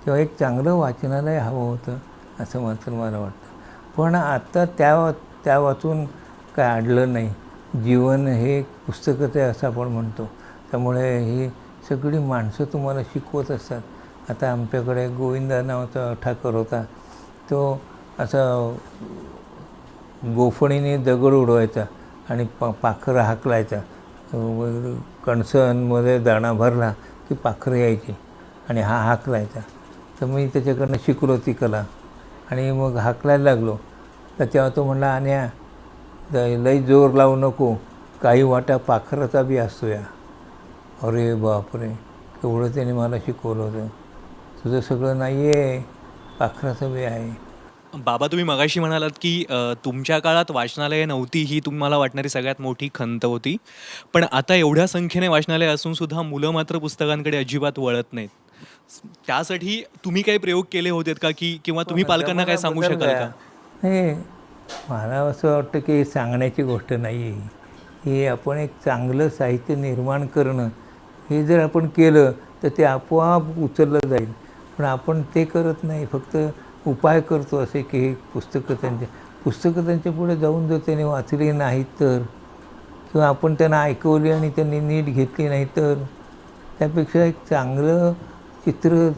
तेव्हा एक चांगलं वाचनालय हवं होतं असं मात्र मला वाटतं. पण आता त्या वाचून काय अडलं नाही. जीवन हे एक पुस्तकच आहे असं आपण म्हणतो. त्यामुळे ही सगळी माणसं तुम्हाला शिकवत असतात. आता आमच्याकडे गोविंदा नावाचा ठाकर होता, तो असा गोफणीने दगड उडवायचा आणि पाखरं हाकलायचा. कणसांमध्ये दाणा भरला की पाखरं यायची आणि हा हाकलायचा. तर मी त्याच्याकडनं शिकलो ती कला आणि मग हाकलायला लागलो. तर तेव्हा तो म्हणला, आण्या लई जोर लावू नको, काही वाटा पाखराचा बी असतो या. अरे बापरे, एवढं त्याने मला शिकवलं होतं. तुझं सगळं नाही आहे, पाखराचं बी आहे. बाबा तुम्ही मगाशी म्हणालात की तुमच्या काळात वाचनालये नव्हती ही तुम्हाला वाटणारी सगळ्यात मोठी खंत होती, पण आता एवढ्या संख्येने वाचनालय असून सुद्धा मुलं मात्र पुस्तकांकडे अजिबात वळत नाहीत. त्यासाठी तुम्ही काही प्रयोग केले होते का, की किंवा तुम्ही पालकांना काय सांगू शकाल का? हे मला असं वाटतं की हे सांगण्याची गोष्ट नाही आहे. हे आपण एक चांगलं साहित्य निर्माण करणं, हे जर आपण केलं तर ते आपोआप उचललं जाईल. पण आपण ते करत नाही, फक्त उपाय करतो असे की हे पुस्तकं त्यांच्या पुढे जाऊन जर त्याने वाचली नाहीत तर, किंवा आपण त्यांना ऐकवली आणि त्यांनी नीट घेतली नाही तर, त्यापेक्षा एक चांगलं चित्र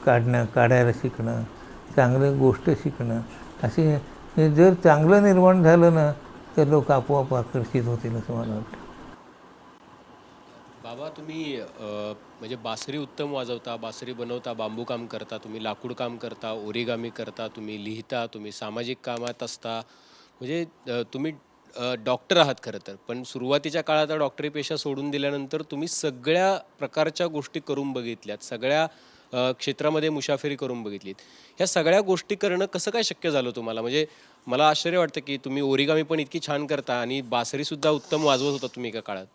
काढायला शिकणं, चांगलं गोष्ट शिकणं, असे हे जर चांगलं निर्माण झालं ना तर लोक आपोआप आकर्षित होतील असं मला वाटतं. बाबा तुम्ही म्हणजे बासरी उत्तम वाजवता, बासरी बनवता, बांबू काम करता, तुम्ही लाकूड काम करता, ओरिगामी करता, तुम्ही लिहिता, तुम्ही सामाजिक कामात असता, म्हणजे तुम्ही डॉक्टर आहात खरं तर. पण सुरुवातीच्या काळात डॉक्टरी पेशा सोडून दिल्यानंतर तुम्ही सगळ्या प्रकारच्या गोष्टी करून बघितल्यात, सगळ्या क्षेत्रामध्ये मुसाफिरी करून बघितलीत. ह्या सगळ्या गोष्टी करणं कसं काय शक्य झालं तुम्हाला? म्हणजे मला आश्चर्य वाटतं की तुम्ही ओरिगामी पण इतकी छान करता आणि बासरीसुद्धा उत्तम वाजवत होता तुम्ही एका काळात.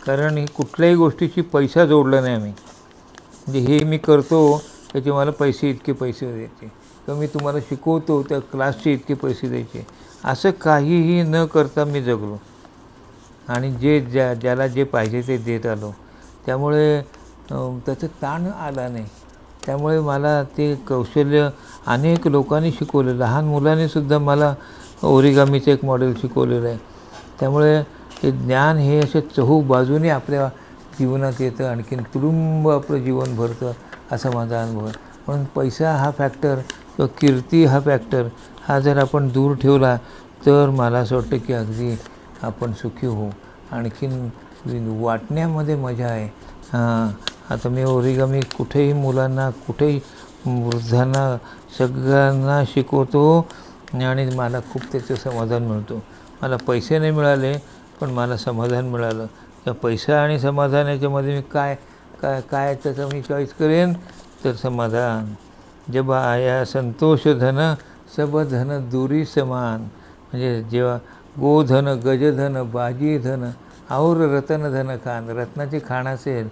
कारण ही कुठल्याही गोष्टीची पैसा जोडला नाही आम्ही. म्हणजे हे मी करतो त्याचे मला इतके पैसे द्यायचे, किंवा मी तुम्हाला शिकवतो त्या क्लासचे इतके पैसे द्यायचे, असं काहीही न करता मी जगलो आणि ज्याला जे पाहिजे ते देत आलो. त्यामुळे त्याचं ताण आला नाही. त्यामुळे मला ते कौशल्य अनेक लोकांनी शिकवलं. लहान मुलांनीसुद्धा मला ओरिगामीचं एक मॉडेल शिकवलेलं आहे. त्यामुळे ते ज्ञान हे असे बाजूने आपल्या जीवनात येतं, आणखीन तुडुंब आपलं जीवन भरतं, असा माझा अनुभव आहे. म्हणून पैसा हा फॅक्टर किंवा कीर्ती हा फॅक्टर हा जर आपण दूर ठेवला तर मला असं वाटतं की अगदी आपण सुखी होऊ. आणखीन वाटण्यामध्ये मजा आहे. आता मी ओरिगामी कुठेही मुलांना कुठेही वृद्धांना सगळ्यांना शिकवतो आणि मला खूप त्याचं समाधान मिळतो. मला पैसे नाही मिळाले पण मला समाधान मिळालं. त्या पैसा आणि समाधान याच्यामध्ये मी काय काय काय त्याचं मी चॉईस करेन तर समाधान. जब आया संतोष धन सब धन दुरी समान. म्हणजे जेव्हा गोधन गजधन बाजी धन और रतन धन खान, रत्नाचे खाण असेल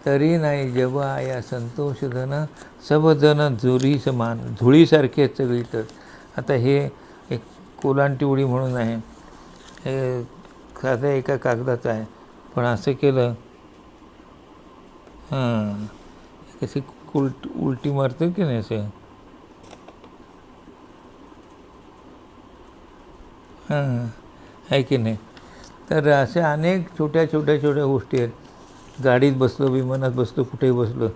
तरी नाही. जब आया संतोष धन सब धन धुरी समान, धुळीसारखे आहेत सगळी. तर आता हे एक कोलांटिवडी म्हणून आहे, हे साध्या एका कागदाचं आहे, पण असं केलं हां कशी उलटी मारतं की नाही असं. हां आहे की नाही. तर अशा अनेक छोट्या छोट्या छोट्या गोष्टी आहेत. गाडीत बसलो, विमानात बसलो, कुठेही बसलो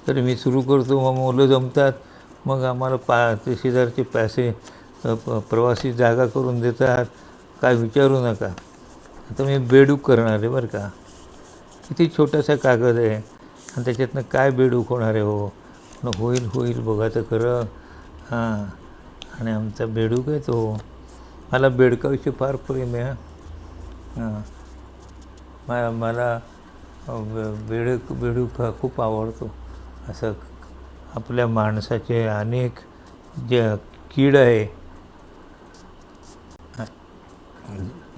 तरी मी सुरू करतो, मग मुलं जमतात, मग आम्हाला ते शेजारचे पैसे प्रवासी जागा करून देतात, काय विचारू नका. आता मी बेडूक करणार आहे बरं का. किती छोटासा कागद आहे आणि त्याच्यातनं काय बेडूक होणार आहे. हो होईल होईल बघा तर खरं. हां आणि आमचा बेडूक आहे तो. मला बेडकाविषयी फार प्रेम आहे. हां मला बेडूक हा खूप आवडतो. असं आपल्या माणसाचे अनेक जे कीड आहे,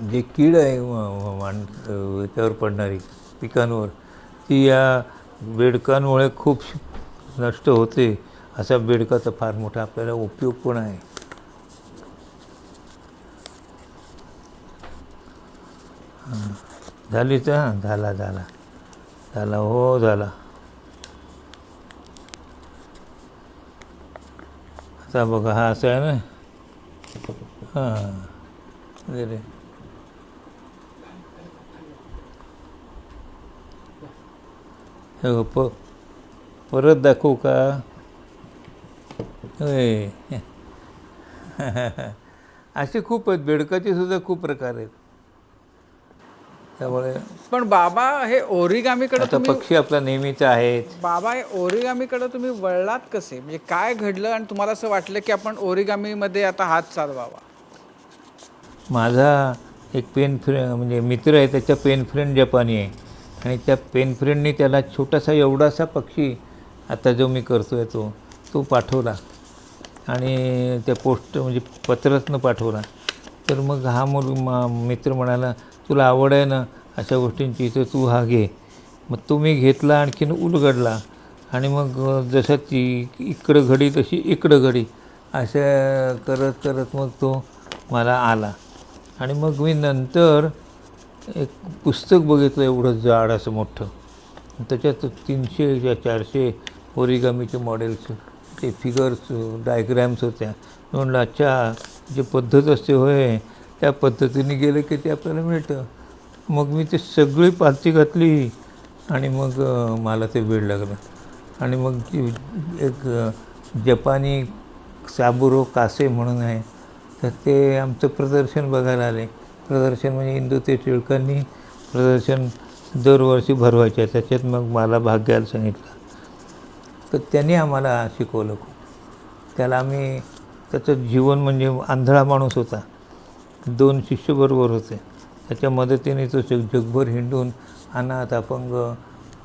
जे कीड आहे याच्यावर पडणारी पिकांवर, ती या बेडकांमुळे खूप नष्ट होते. असा बेडकाचा फार मोठा आपल्याला उपयोग पण आहे. झाली तर हां झाला झाला झाला हो झाला. आता बघा हा असं आहे ना. हां रे परत दाखवू का. होय असे खूप आहेत. बेडकाचे सुद्धा खूप प्रकार आहेत. त्यामुळे पण बाबा हे ओरिगामीकडे आता तुम्ही पक्षी आपला नेहमीचा आहेत. बाबा हे ओरिगामीकडे तुम्ही वळलात कसे, म्हणजे काय घडलं आणि तुम्हाला असं वाटलं की आपण ओरिगामीमध्ये आता हात चालवावा. माझा एक पेन फ्रेंड म्हणजे मित्र आहे, त्याचा पेन फ्रेंड जपानी आहे आणि त्या पेन फ्रेंडने त्याला छोटासा एवढासा पक्षी आता जो मी करतो आहे तो पाठवला आणि त्या पोस्ट म्हणजे पत्रातनं पाठवला. तर मग हा मित्र म्हणाला तुला आवड आहे ना अशा गोष्टींची तर तू हा घे. मग तो मी घेतला, आणखीन उलगडला आणि मग जसं ती इकडं घडी तशी इकडं घडी असं करत करत मग तो मला आला. आणि मग मी नंतर एक पुस्तक बघितलं एवढं जाड असं मोठं. त्याच्यात 300 या 400 ओरिगामीचे मॉडेल्स, ते फिगर्स डायग्रॅम्स होत्या. म्हणलं अच्छा जे पद्धत असते होय त्या पद्धतीने गेलं की ते आपल्याला मिळतं. मग मी ते सगळी पालथी घातली आणि मग मला ते वेड लागलं. आणि मग ती एक जपानी साबुरो कासे म्हणून आहे, तर ते आमचं प्रदर्शन बघायला आले. प्रदर्शन म्हणजे इंदू ते टिळकांनी प्रदर्शन दरवर्षी भरवायचे. त्याच्यात मग मला भाग घ्यायला सांगितलं. तर त्यांनी आम्हाला शिकवलं खूप. त्याला आम्ही त्याचं जीवन म्हणजे आंधळा माणूस होता, 2 शिष्य बरोबर होते. त्याच्या मदतीने तो जगभर हिंडून अनाथ अपंग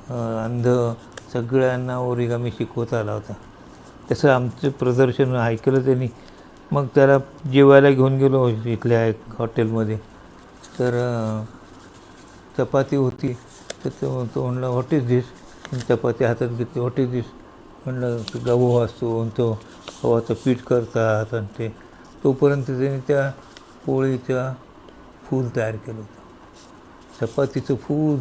अंध सगळ्यांना ओरिगामी शिकवता आला होता. तसं आमचं प्रदर्शन ऐकलं त्यांनी. मग त्याला जेवायला घेऊन गेलो इथल्या एक हॉटेलमध्ये. तर चपाती होती, तर तो म्हणला व्हॉट इज दिस. चपाती हातात घेतली. व्हॉट इज दिस म्हणलं गहू असतो तो गव्हाचं पीठ करतात आणि ते तोपर्यंत त्यांनी त्या पोळीचा फूल तयार केलं होतं, चपातीचं फूल.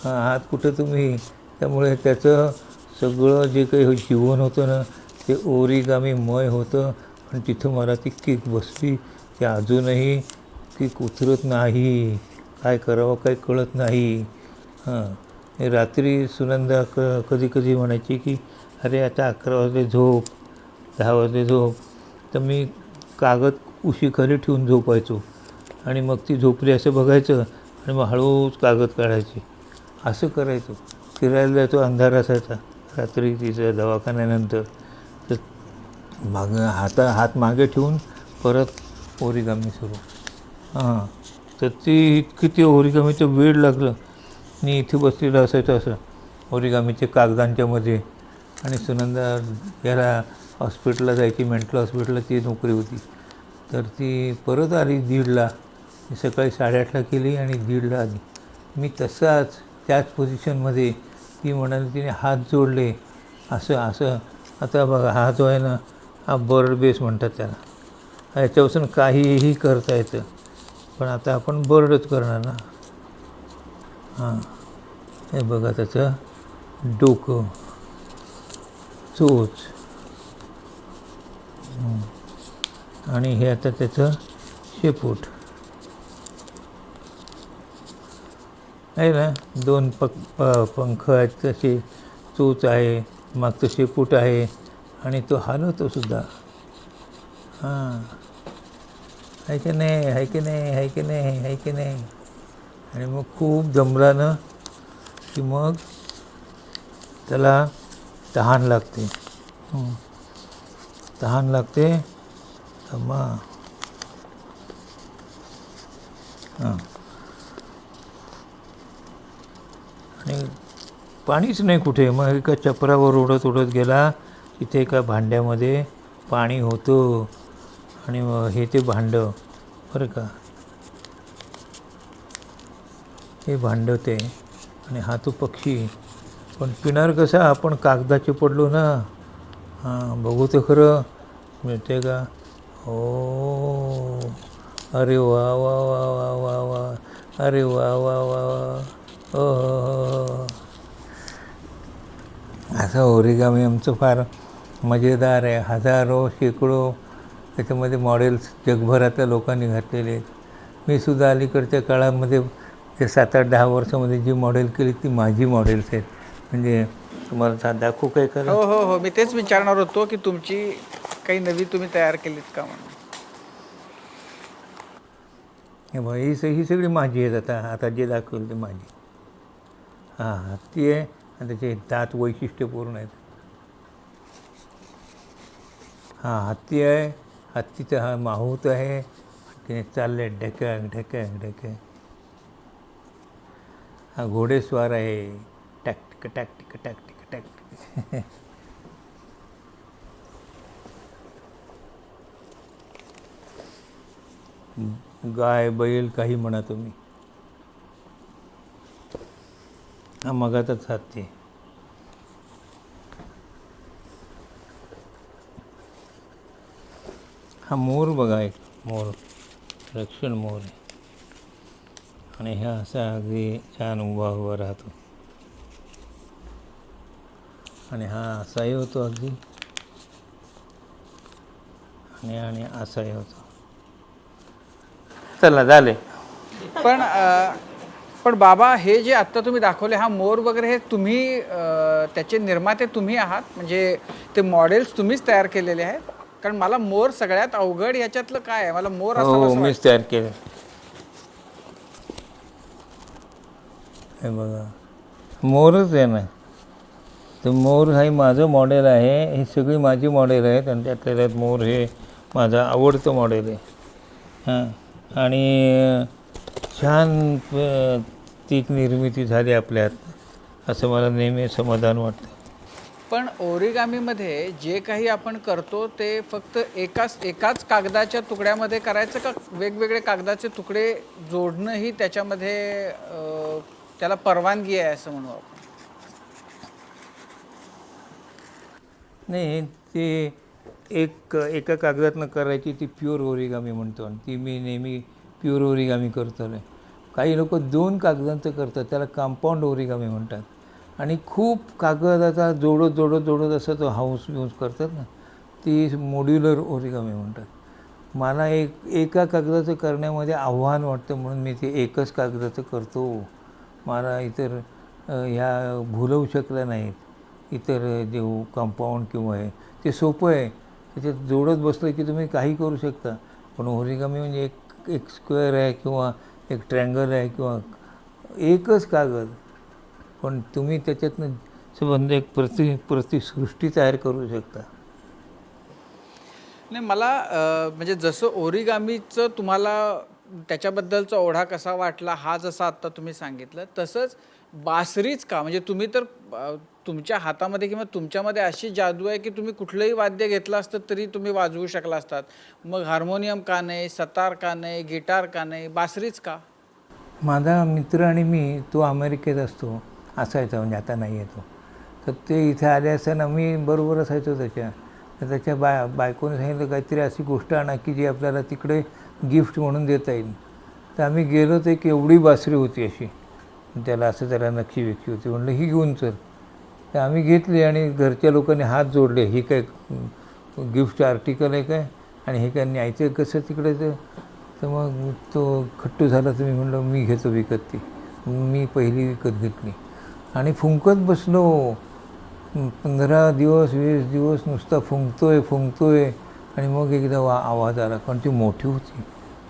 हात कुठं तुम्ही. त्यामुळे त्याचं सगळं जे काही जीवन होतं ना ते ओरिगामीमय होतं. आणि तिथं मला ती किक बसली. ते अजूनही किक उतरत नाही. काय करावं काही कळत नाही. रात्री सुनंदा कधी कधी म्हणायची की अरे आता 11 वाजले झोप, 10 वाजले झोप. तर मी कागद उशीखाली ठेवून झोपायचो आणि मग ती झोपली असं बघायचं आणि मग हळूच कागद काढायचे. असं करायचो. फिरायला जायचो, अंधार असायचा रात्री तिच्या दवाखान्यानंतर. तर हात मागे ठेवून परत ओरिगामी सुरू. हां, तर ती इतकी ते ओरिगामीचं वेड लागलं. मी इथे बसलेलं असायचं असं ओरिगामीचे कागदांच्या मध्ये. आणि सुनंदा याला हॉस्पिटलला जायची, मेंटल हॉस्पिटलला ती नोकरी होती. तर ती परत आली 1:30ला. मी सकाळी 8:30ला केली आणि 1:30ला आली. मी तसाच त्याच पोझिशनमध्ये. ती म्हणाली, तिने हात जोडले असं असं. आता बघा हा जो आहे ना, हा बर्ड बेस म्हणतात त्याला. याच्यापासून काहीही करता येतं. पण आता आपण बर्डच करणार ना. हां, हे बघा त्याचं डोकं, चोच, आणि हे आता त्याचं शेपूट आहे ना. 2 पंख आहेत, तसे चोच आहे, मागचं शेपूट आहे, आणि तो हलवतो सुद्धा. हां, आहे की नाही, आहे की नाही, आहे की नाही, आहे की नाही. आणि मग खूप दमला ना की मग त्याला तहान लागते. तहान लागते. थांबा. हां, आणि पाणीच नाही कुठे. मग एका चपरावर उडत उडत गेला. तिथे एका भांड्यामध्ये पाणी होतं. आणि मग हे ते भांडं बरं का, हे भांडं ते, आणि हा तो पक्षी. पण पिणार कसा, आपण कागदाचे पडलो ना. हां, बघू तर खरं मिळते का. हो, अरे वा वा वा वा वा वा, अरे वा वा वा वा. हो, असं ओरिगामी आमचं फार मजेदार आहे. हजारो शेकडो त्याच्यामध्ये मॉडेल्स जगभरातल्या लोकांनी घातलेले आहेत. मी सुद्धा अलीकडच्या काळामध्ये ते 7-8-10 वर्षामध्ये जी मॉडेल केली ती माझी मॉडेल्स आहेत. म्हणजे तुम्हाला दाखवू काय करा. हो हो हो, मी तेच विचारणार होतो की तुमची काही नवी तुम्ही तयार केलीत का म्हणून. हे बघा, ही सगळी माझी आहेत. आता जे दाखवलं ते माझी. हां, हत्ती आहे आणि त्याचे दात वैशिष्ट्यपूर्ण आहेत. हां, हत्ती आहे. हत्तीचा हा माहूत आहे. तिने चालले ढकॅक ढकॅक ढकॅक. हा घोडेस्वार आहे. टॅक टिक टॅक टिक टॅक टिक टॅक टिक. गाय, बैल, काही म्हणा तुम्ही. हा मगाचाच हत्ती. हा मोर बघा, एक मोर, रक्षण मोर आहे. आणि हा असा अगदी छान उभा उभा राहतो. आणि हा असाही होतो अगदी, आणि असाही होतो. चला झाले. पण बाबा, हे जे आत्ता तुम्ही दाखवले, हा मोर वगैरे, हे तुम्ही त्याचे निर्माते तुम्ही आहात, म्हणजे ते मॉडेल्स तुम्हीच तयार केलेले आहेत? कारण मला मोर सगळ्यात अवघड याच्यातलं काय आहे, मला मोर हो, मीच तयार केलं. हे बघा, मोरच आहे ना. तर मोर हा माझं मॉडेल आहे. ही सगळी माझी मॉडेल आहेत. आणि त्यातल्या मोर हे माझं आवडतं मॉडेल आहे. हां, आणि छान ती निर्मिती झाली आपल्यात, असं मला नेहमी समाधान वाटतं. पण ओरिगामीमध्ये जे काही आपण करतो ते फक्त एकाच कागदाच्या तुकड्यामध्ये करायचं का वेगवेगळे कागदाचे तुकडे जोडणंही त्याच्यामध्ये त्याला परवानगी आहे असं म्हणू आपण? नाही, ते एका कागदातनं करायची ती प्युअर ओरिगामी म्हणतो. आणि ती मी नेहमी प्युअर ओरिगामी करतो. काही लोक 2 कागदांचं करतात, त्याला कंपाऊंड ओरिगामी म्हणतात. आणि खूप कागदाचा जोडत असं तो हाऊस करतात ना, ती मॉड्युलर ओरिगामी म्हणतात. मला एका कागदाचं करण्यामध्ये आव्हान वाटतं, म्हणून मी ते एकच कागदाचं करतो. मला इतर ह्या भुलवू शकल्या नाहीत. इतर जे कंपाऊंड किंवा हे ते सोपं आहे. त्याच्यात जोडत बसलं की तुम्ही काही करू शकता. पण ओरिगामी म्हणजे एक स्क्वेअर आहे किंवा एक ट्रँगल आहे किंवा एकच कागद, पण तुम्ही त्याच्यातनं संबंध एक प्रतिसृष्टी तयार करू शकता. नाही मला म्हणजे जसं ओरिगामीचं तुम्हाला त्याच्याबद्दलचा ओढा कसा वाटला हा जसा आत्ता तुम्ही सांगितलं, तसंच बासरीच का? म्हणजे तुम्ही तर तुमच्या हातामध्ये किंवा तुमच्यामध्ये अशी जादू आहे की तुम्ही कुठलंही वाद्य घेतलं असतं तरी तुम्ही वाजवू शकला असतात. मग हार्मोनियम का नाही, सतार का नाही, गिटार का नाही, बासरीच का? माझा मित्र आणि मी तो अमेरिकेत असतो असायचा, म्हणजे आता नाही येतो. तर ते इथे आले असताना मी बरोबर असायचो त्याच्या. तर त्याच्या बायकोने सांगितलं काहीतरी अशी गोष्ट आणा की जी आपल्याला तिकडे गिफ्ट म्हणून देता येईल. तर आम्ही गेलो तर एक एवढी बासरी होती अशी, त्याला नक्षी विक्षी होती. म्हणलं ही घेऊन चल. तर आम्ही घेतली आणि घरच्या लोकांनी हात जोडले, ही काय गिफ्ट आर्टिकल आहे काय आणि हे काय न्यायचं कसं तिकडे. तर मग तो खट्टू झाला. तर मी म्हणलं मी घेतो विकत ती. मी पहिली विकत घेतली आणि फुंकत बसलो. 15 दिवस 20 दिवस नुसता फुंकतोय आणि मग एकदा आवाज आला, कारण ती मोठी होती.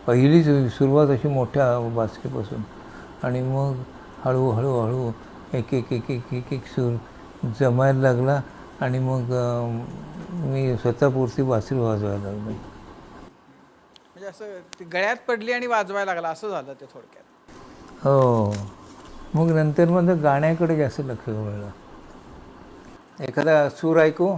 पहिलीच सुरुवात अशी मोठ्या बासरीपासून. आणि मग हळूहळू एक एक एक एक एक एक सूर जमायला लागला आणि मग मी स्वतःपुरती बासरी वाजवायला लागलो. म्हणजे असं ती गळ्यात पडली आणि वाजवायला लागला असं झालं ते थोडक्यात. हो. मग नंतर माझं गाण्याकडे जास्त लक्ष वळलं. एखादा सूर ऐकू?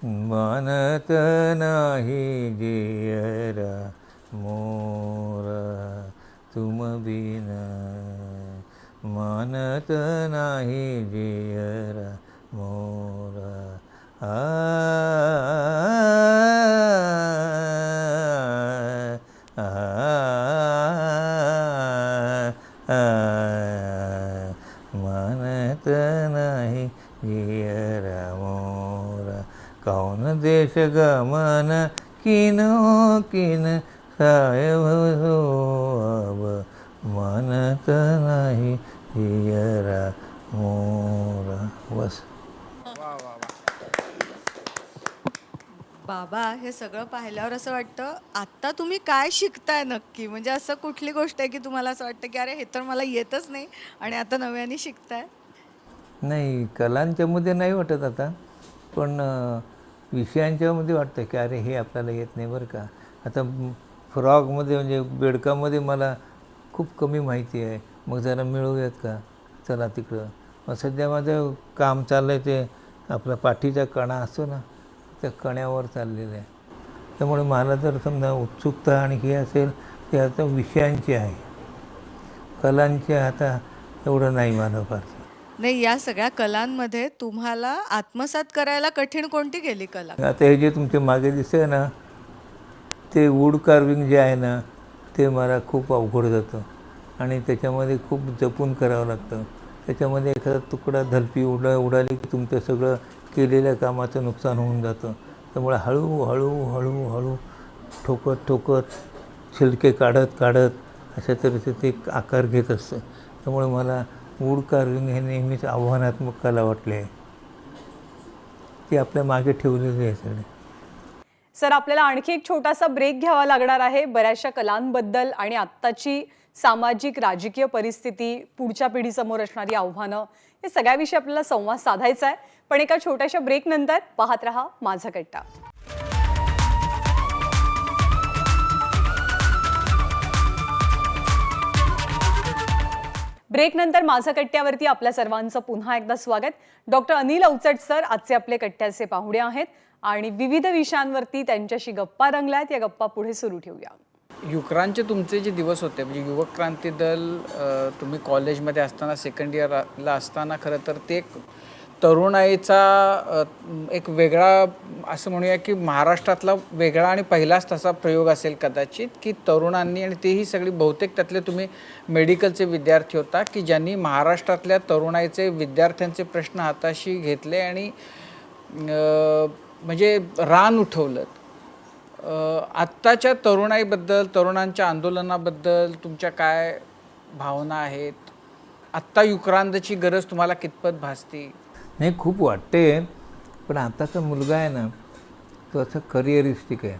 मानत नाही जियरा मोरा तुम बिन, मानत नाही जियरा मोरा. मानत नाही जियरा मोरा. कौन देश गमन किनो किन साहेब अब, मानत नाही जियरा मोरा. बस. बाबा हे सगळं पाहिल्यावर असं वाटतं आत्ता तुम्ही काय शिकताय नक्की? म्हणजे असं कुठली गोष्ट आहे की तुम्हाला असं वाटतं की अरे हे तर मला येतच नाही आणि आता नव्याने शिकताय? नाही, कलांच्यामध्ये नाही वाटत आता, पण विषयांच्यामध्ये वाटतं की अरे हे आपल्याला येत नाही बरं का. आता फ्रॉगमध्ये म्हणजे बेडकामध्ये मला खूप कमी माहिती आहे. मग जरा मिळवूयात का, चला तिकडं. मग सध्या माझं काम चाललं आहे ते आपला पाठीचा कणा असतो ना, त्या कण्यावर चाललेलं आहे. त्यामुळे मला जर समजा उत्सुकता आणि हे असेल ते आता विषयांची आहे. कलांची आता एवढं नाही मला फार. नाही, या सगळ्या कलांमध्ये तुम्हाला आत्मसात करायला कठीण कोणती गेली कला? आता हे जे तुमच्या मागे दिसतंय ना, ते वूड कार्विंग जे आहे ना, ते मला खूप अवघड जातं आणि त्याच्यामध्ये खूप जपून करावं लागतं. त्याच्यामध्ये एखादा तुकडा धलपी उडाली की तुमचं सगळं केलेल्या कामाचं नुकसान होऊन जातं. त्यामुळे हळू ठोकत छिलके काढत अशा तऱ्हेचे ते आकार घेत असतं. त्यामुळे मला वूड कार्विंग हे नेहमीच आव्हानात्मक कला वाटली आहे. ती आपल्या मागे ठेवलेली आहे सगळे. सर, आपल्याला आणखी एक छोटासा ब्रेक घ्यावा लागणार आहे. बऱ्याचशा कलांबद्दल आणि आत्ताची सामाजिक राजकीय परिस्थिती, पुढच्या पिढीसमोर असणारी आव्हानं, हे सगळ्याविषयी आपल्याला संवाद साधायचा आहे. पण एका छोट्याशा ब्रेक नंतर पाहत रहा माझा कट्टा. ब्रेक नंतर माझा कट्ट्यावरती आपल्या सर्वांचं पुन्हा एकदा स्वागत. डॉक्टर अनिल अवचट सर आजचे आपले कट्ट्याचे पाहुणे आहेत आणि विविध विषयांवरती त्यांच्याशी गप्पा रंगल्यात. या गप्पा पुढे सुरू ठेवूया. युक्रांचे तुमचे जे दिवस होते, म्हणजे युवक क्रांती दल, तुम्ही कॉलेजमध्ये असताना सेकंड इयरला असताना खरं तर ते एक तरुणाईचा एक वेगळा, असं म्हणूया की महाराष्ट्रातला वेगळा आणि पहिलाच तसा प्रयोग असेल कदाचित, की तरुणांनी, आणि तेही सगळी बहुतेक त्यातले तुम्ही मेडिकलचे विद्यार्थी होता, की ज्यांनी महाराष्ट्रातल्या तरुणाईचे विद्यार्थ्यांचे प्रश्न हाताशी घेतले आणि म्हणजे रान उठवलं. आत्ताच्या तरुणाईबद्दल, तरुणांच्या आंदोलनाबद्दल तुमच्या काय भावना आहेत? आत्ता युक्रांतची गरज तुम्हाला कितपत भासते? नाही, खूप वाटते. पण आताचा मुलगा आहे ना, तो असा करिअरिस्टिक आहे,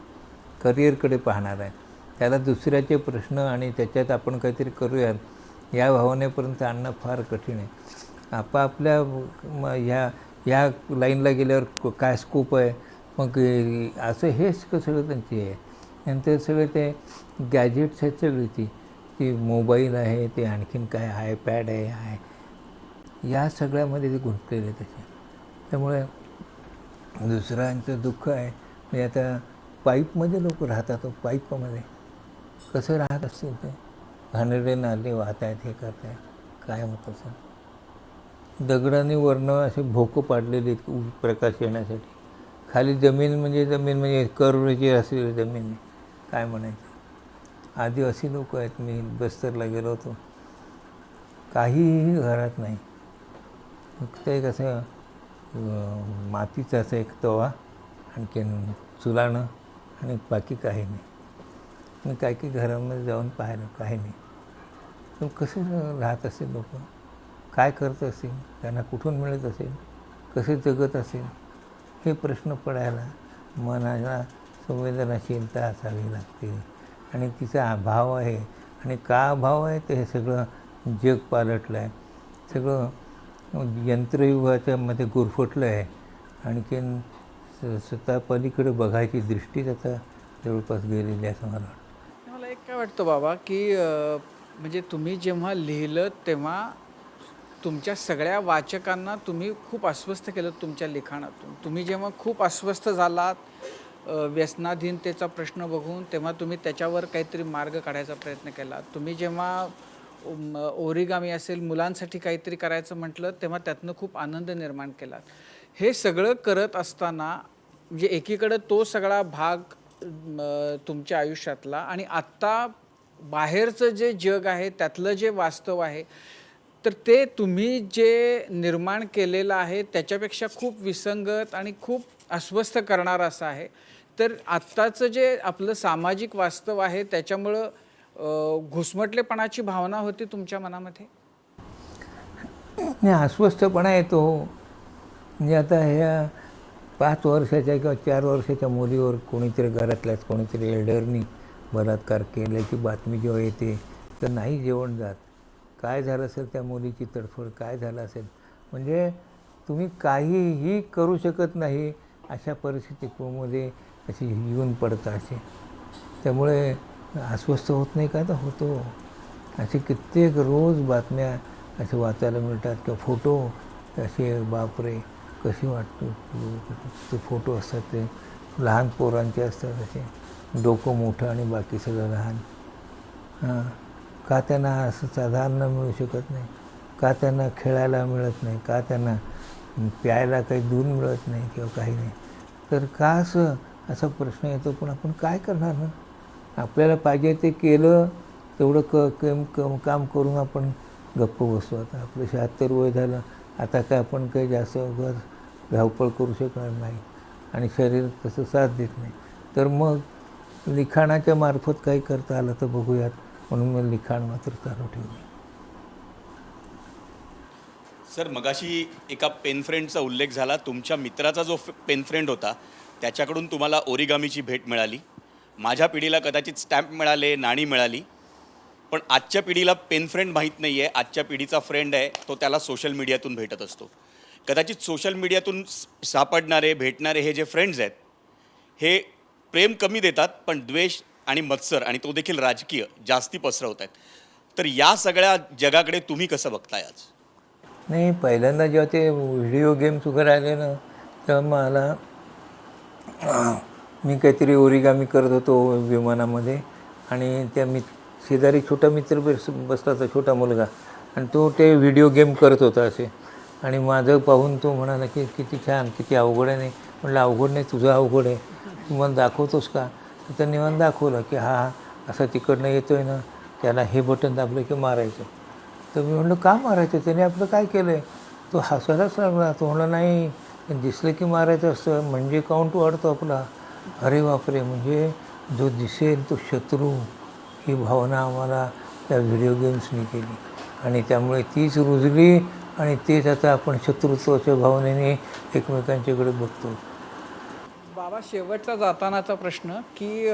करिअरकडे पाहणार आहे. त्याला दुसऱ्याचे प्रश्न आणि त्याच्यात आपण काहीतरी करूयात या भावनेपर्यंत आणणं फार कठीण आहे. आपापल्या ह्या लाईनला गेल्यावर काय स्कोप आहे, मग असं हेच सगळं त्यांची आहे. नंतर सगळे ते गॅजेट्स आहेत सगळी ती मोबाईल आहे, ते आणखीन काय आयपॅड आहे, या सगळ्यामध्ये ते गुंतलेले त्याचे. त्यामुळे दुसऱ्यांचं दुःख आहे. म्हणजे आता पाईपमध्ये लोक राहतात, पाईपमध्ये कसं राहत असतील ते, घाणेरडे नाले वाहत आहेत, हे करत आहेत, काय होत असेल. दगडाने वरनं असे भोकं पाडलेले प्रकाश येण्यासाठी. खाली जमीन म्हणजे कर्व जी असलेली जमीन, काय म्हणायचं. आदिवासी लोक आहेत. मी बस्तरला गेलो होतो, काहीही घरात नाही, फक्त एक असं मातीचा असं एक तवा, आणखीन चुलाणं, आणि बाकी काही नाही. मी काही घरामध्ये जाऊन पाहिलं, काही नाही. तर कसं राहत असेल लोक, काय करत असेल, त्यांना कुठून मिळत असेल, कसे जगत असेल, हे प्रश्न पडायला मनाला संवेदनाशीलता असावी लागते. आणि तिचा अभाव आहे. आणि का अभाव आहे, तर हे सगळं जग पालटलं आहे, सगळं यंत्रयुगाच्या मध्ये गुरफटलं आहे. आणखीन स्वतः पलीकडे बघायची दृष्टीच आता जवळपास गेलेली आहे असं मला वाटतं. मला एक काय वाटतं बाबा, की म्हणजे तुम्ही जेव्हा लिहिलं तेव्हा तुमच्या सगळ्या वाचकांना तुम्ही खूप अस्वस्थ केलं तुमच्या लिखाणातून. तुम्ही जेव्हा खूप अस्वस्थ झालात व्यसनाधीनतेचा प्रश्न बघून, तेव्हा तुम्ही त्याच्यावर काहीतरी मार्ग काढायचा प्रयत्न केला. तुम्ही जेव्हा ओरिगामी असेल, मुलांसाठी काहीतरी करायचं म्हटलं, तेव्हा त्यातनं खूप आनंद निर्माण केलात. हे सगळं करत असताना म्हणजे एकीकडं तो सगळा भाग तुमच्या आयुष्यातला, आणि आत्ता बाहेरचं जे जग आहे त्यातलं जे वास्तव आहे, तर ते तुम्ही जे निर्माण केलेलं आहे त्याच्यापेक्षा खूप विसंगत आणि खूप अस्वस्थ करणारं असं आहे. तर आत्ताचं जे आपलं सामाजिक वास्तव आहे त्याच्यामुळं घुसमटलेपणाची भावना होती तुमच्या मनामध्ये? नाही, अस्वस्थपणा येतो. म्हणजे आता ह्या 5 वर्षाच्या किंवा 4 वर्षाच्या मुलीवर कोणीतरी घरातल्याच कोणीतरी एल्डरनी बलात्कार केल्याची बातमी जेव्हा येते, तर नाही जेवण जात. काय झालं असेल त्या मुलीची तडफड, काय झालं असेल. म्हणजे तुम्ही काहीही करू शकत नाही अशा परिस्थितीमध्ये अशी येऊन पडतं असे. त्यामुळे अस्वस्थ होत नाही का, तर होतो. असे कित्येक रोज बातम्या असे वाचायला मिळतात, किंवा फोटो असे, बापरे कशी वाटतो. ते फोटो असतात ते लहान पोरांचे असतात, असे डोकं मोठं आणि बाकी सगळं लहान. का त्यांना असं साधारण मिळू शकत नाही, का त्यांना खेळायला मिळत नाही, का त्यांना प्यायला काही दूध मिळत नाही किंवा काही नाही. तर का असा प्रश्न येतो. पण आपण काय करणार ना, आपल्याला पाहिजे ते केलं तेवढं काम करून आपण गप्प बसतो. आता आपलं 76 वय झालं, आता काय आपण काही जास्त धावपळ करू शकणार नाही, आणि शरीर तसं साथ देत नाही. तर मग लिखाणाच्या मार्फत काही करता आलं तर बघूयात, म्हणून मी लिखाण मात्र चालू ठेवले. सर, मगाशी एका पेन फ्रेंडचा उल्लेख झाला. तुमच्या मित्राचा जो पेन फ्रेंड होता त्याच्याकडून तुम्हाला ओरिगामीची भेट मिळाली. माझ्या पिढीला कदाचित स्टॅम्प मिळाले, नाणी मिळाली, पण आजच्या पिढीला पेन फ्रेंड माहीत नाही आहे. आजच्या पिढीचा फ्रेंड आहे तो त्याला सोशल मीडियातून भेटत असतो. कदाचित सोशल मीडियातून सापडणारे भेटणारे हे जे फ्रेंड्स आहेत, हे प्रेम कमी देतात, पण द्वेष आणि मत्सर, आणि तो देखील राजकीय, जास्ती पसरवत आहेत. तर या सगळ्या जगाकडे तुम्ही कसं बघताय आज? नाही, पहिल्यांदा जेव्हा ते व्हिडिओ गेम्स वगैरे आले ना, तेव्हा मला मी काहीतरी ओरिगामी करत होतो विमानामध्ये, आणि त्या शेजारी छोटा मित्र बसला होता, छोटा मुलगा, आणि तो ते व्हिडिओ गेम करत होता असे. आणि माझं पाहून तो म्हणाला की किती छान, किती अवघड आहे. नाही म्हटलं, अवघड नाही, तुझं अवघड आहे, तू मला दाखवतोस का. तर त्यांनी मला दाखवलं की हा असा तिकडनं येतो आहे ना, त्याला हे बटन दाबलं की मारायचं. तर मी म्हटलं, का मारायचं, त्याने आपलं काय केलं आहे. तो हसायलाच लागला. तो म्हणला, नाही दिसलं की मारायचं असतं, म्हणजे काउंट वाढतो आपला. अरे बापरे, म्हणजे जो दिसेल तो शत्रू, ही भावना आम्हाला त्या व्हिडिओ गेम्सनी केली, आणि त्यामुळे तीच रुजली, आणि तेच आता आपण शत्रुत्वाच्या भावनेने एकमेकांच्याकडे बघतो. बाबा, शेवटचा जातानाचा प्रश्न, की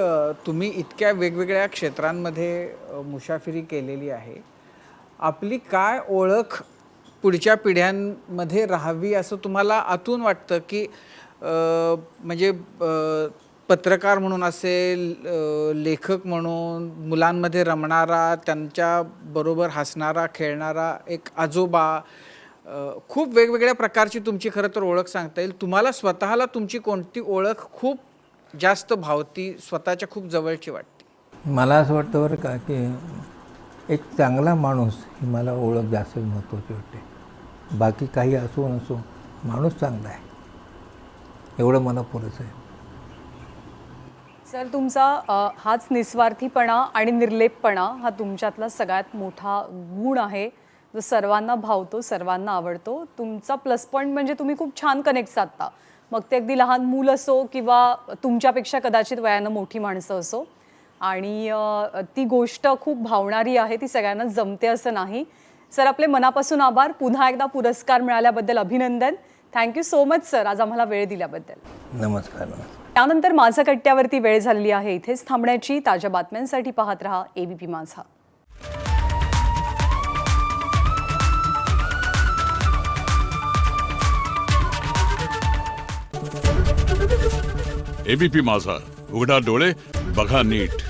तुम्ही इतक्या वेगवेगळ्या क्षेत्रांमध्ये मुसाफिरी केलेली आहे, आपली काय ओळख पुढच्या पिढ्यांमध्ये राहावी असं तुम्हाला आतून वाटतं की म्हणजे पत्रकार म्हणून असेल, लेखक म्हणून, मुलांमध्ये रमणारा, त्यांच्याबरोबर हसणारा, खेळणारा एक आजोबा, खूप वेगवेगळ्या प्रकारची तुमची खरं तर ओळख सांगता येईल. तुम्हाला स्वतःला तुमची कोणती ओळख खूप जास्त भावती, स्वतःच्या खूप जवळची वाटते? मला असं वाटतं बरं का की एक चांगला माणूस ही मला ओळख जास्त महत्त्वाची वाटते. बाकी काही असो नसो, माणूस चांगला आहे एवढं मला पुरेसं आहे. सर, तुमचा हाच निस्वार्थीपणा आणि निर्लेपपणा हा तुमच्यातला सगळ्यात मोठा गुण आहे, जो सर्वांना भावतो, सर्वांना आवडतो. तुमचा प्लस पॉईंट म्हणजे तुम्ही खूप छान कनेक्ट साधता, मग ते अगदी लहान मूल असो किंवा तुमच्यापेक्षा कदाचित वयानं मोठी माणसं असो. आणि ती गोष्ट खूप भावणारी आहे, ती सगळ्यांना जमते असं नाही. सर, आपले मनापासून आभार. पुन्हा एकदा पुरस्कार मिळाल्याबद्दल अभिनंदन. थँक्यू सो मच सर, आज आम्हाला वेळ दिल्याबद्दल. नमस्कार. त्यानंतर माझं कट्ट्यावरती वेळ झालेली आहे इथेच थांबण्याची. ताज्या बातम्यांसाठी पाहत रहा ABP माझा. ABP माझा, उघडा डोळे बघा नीट.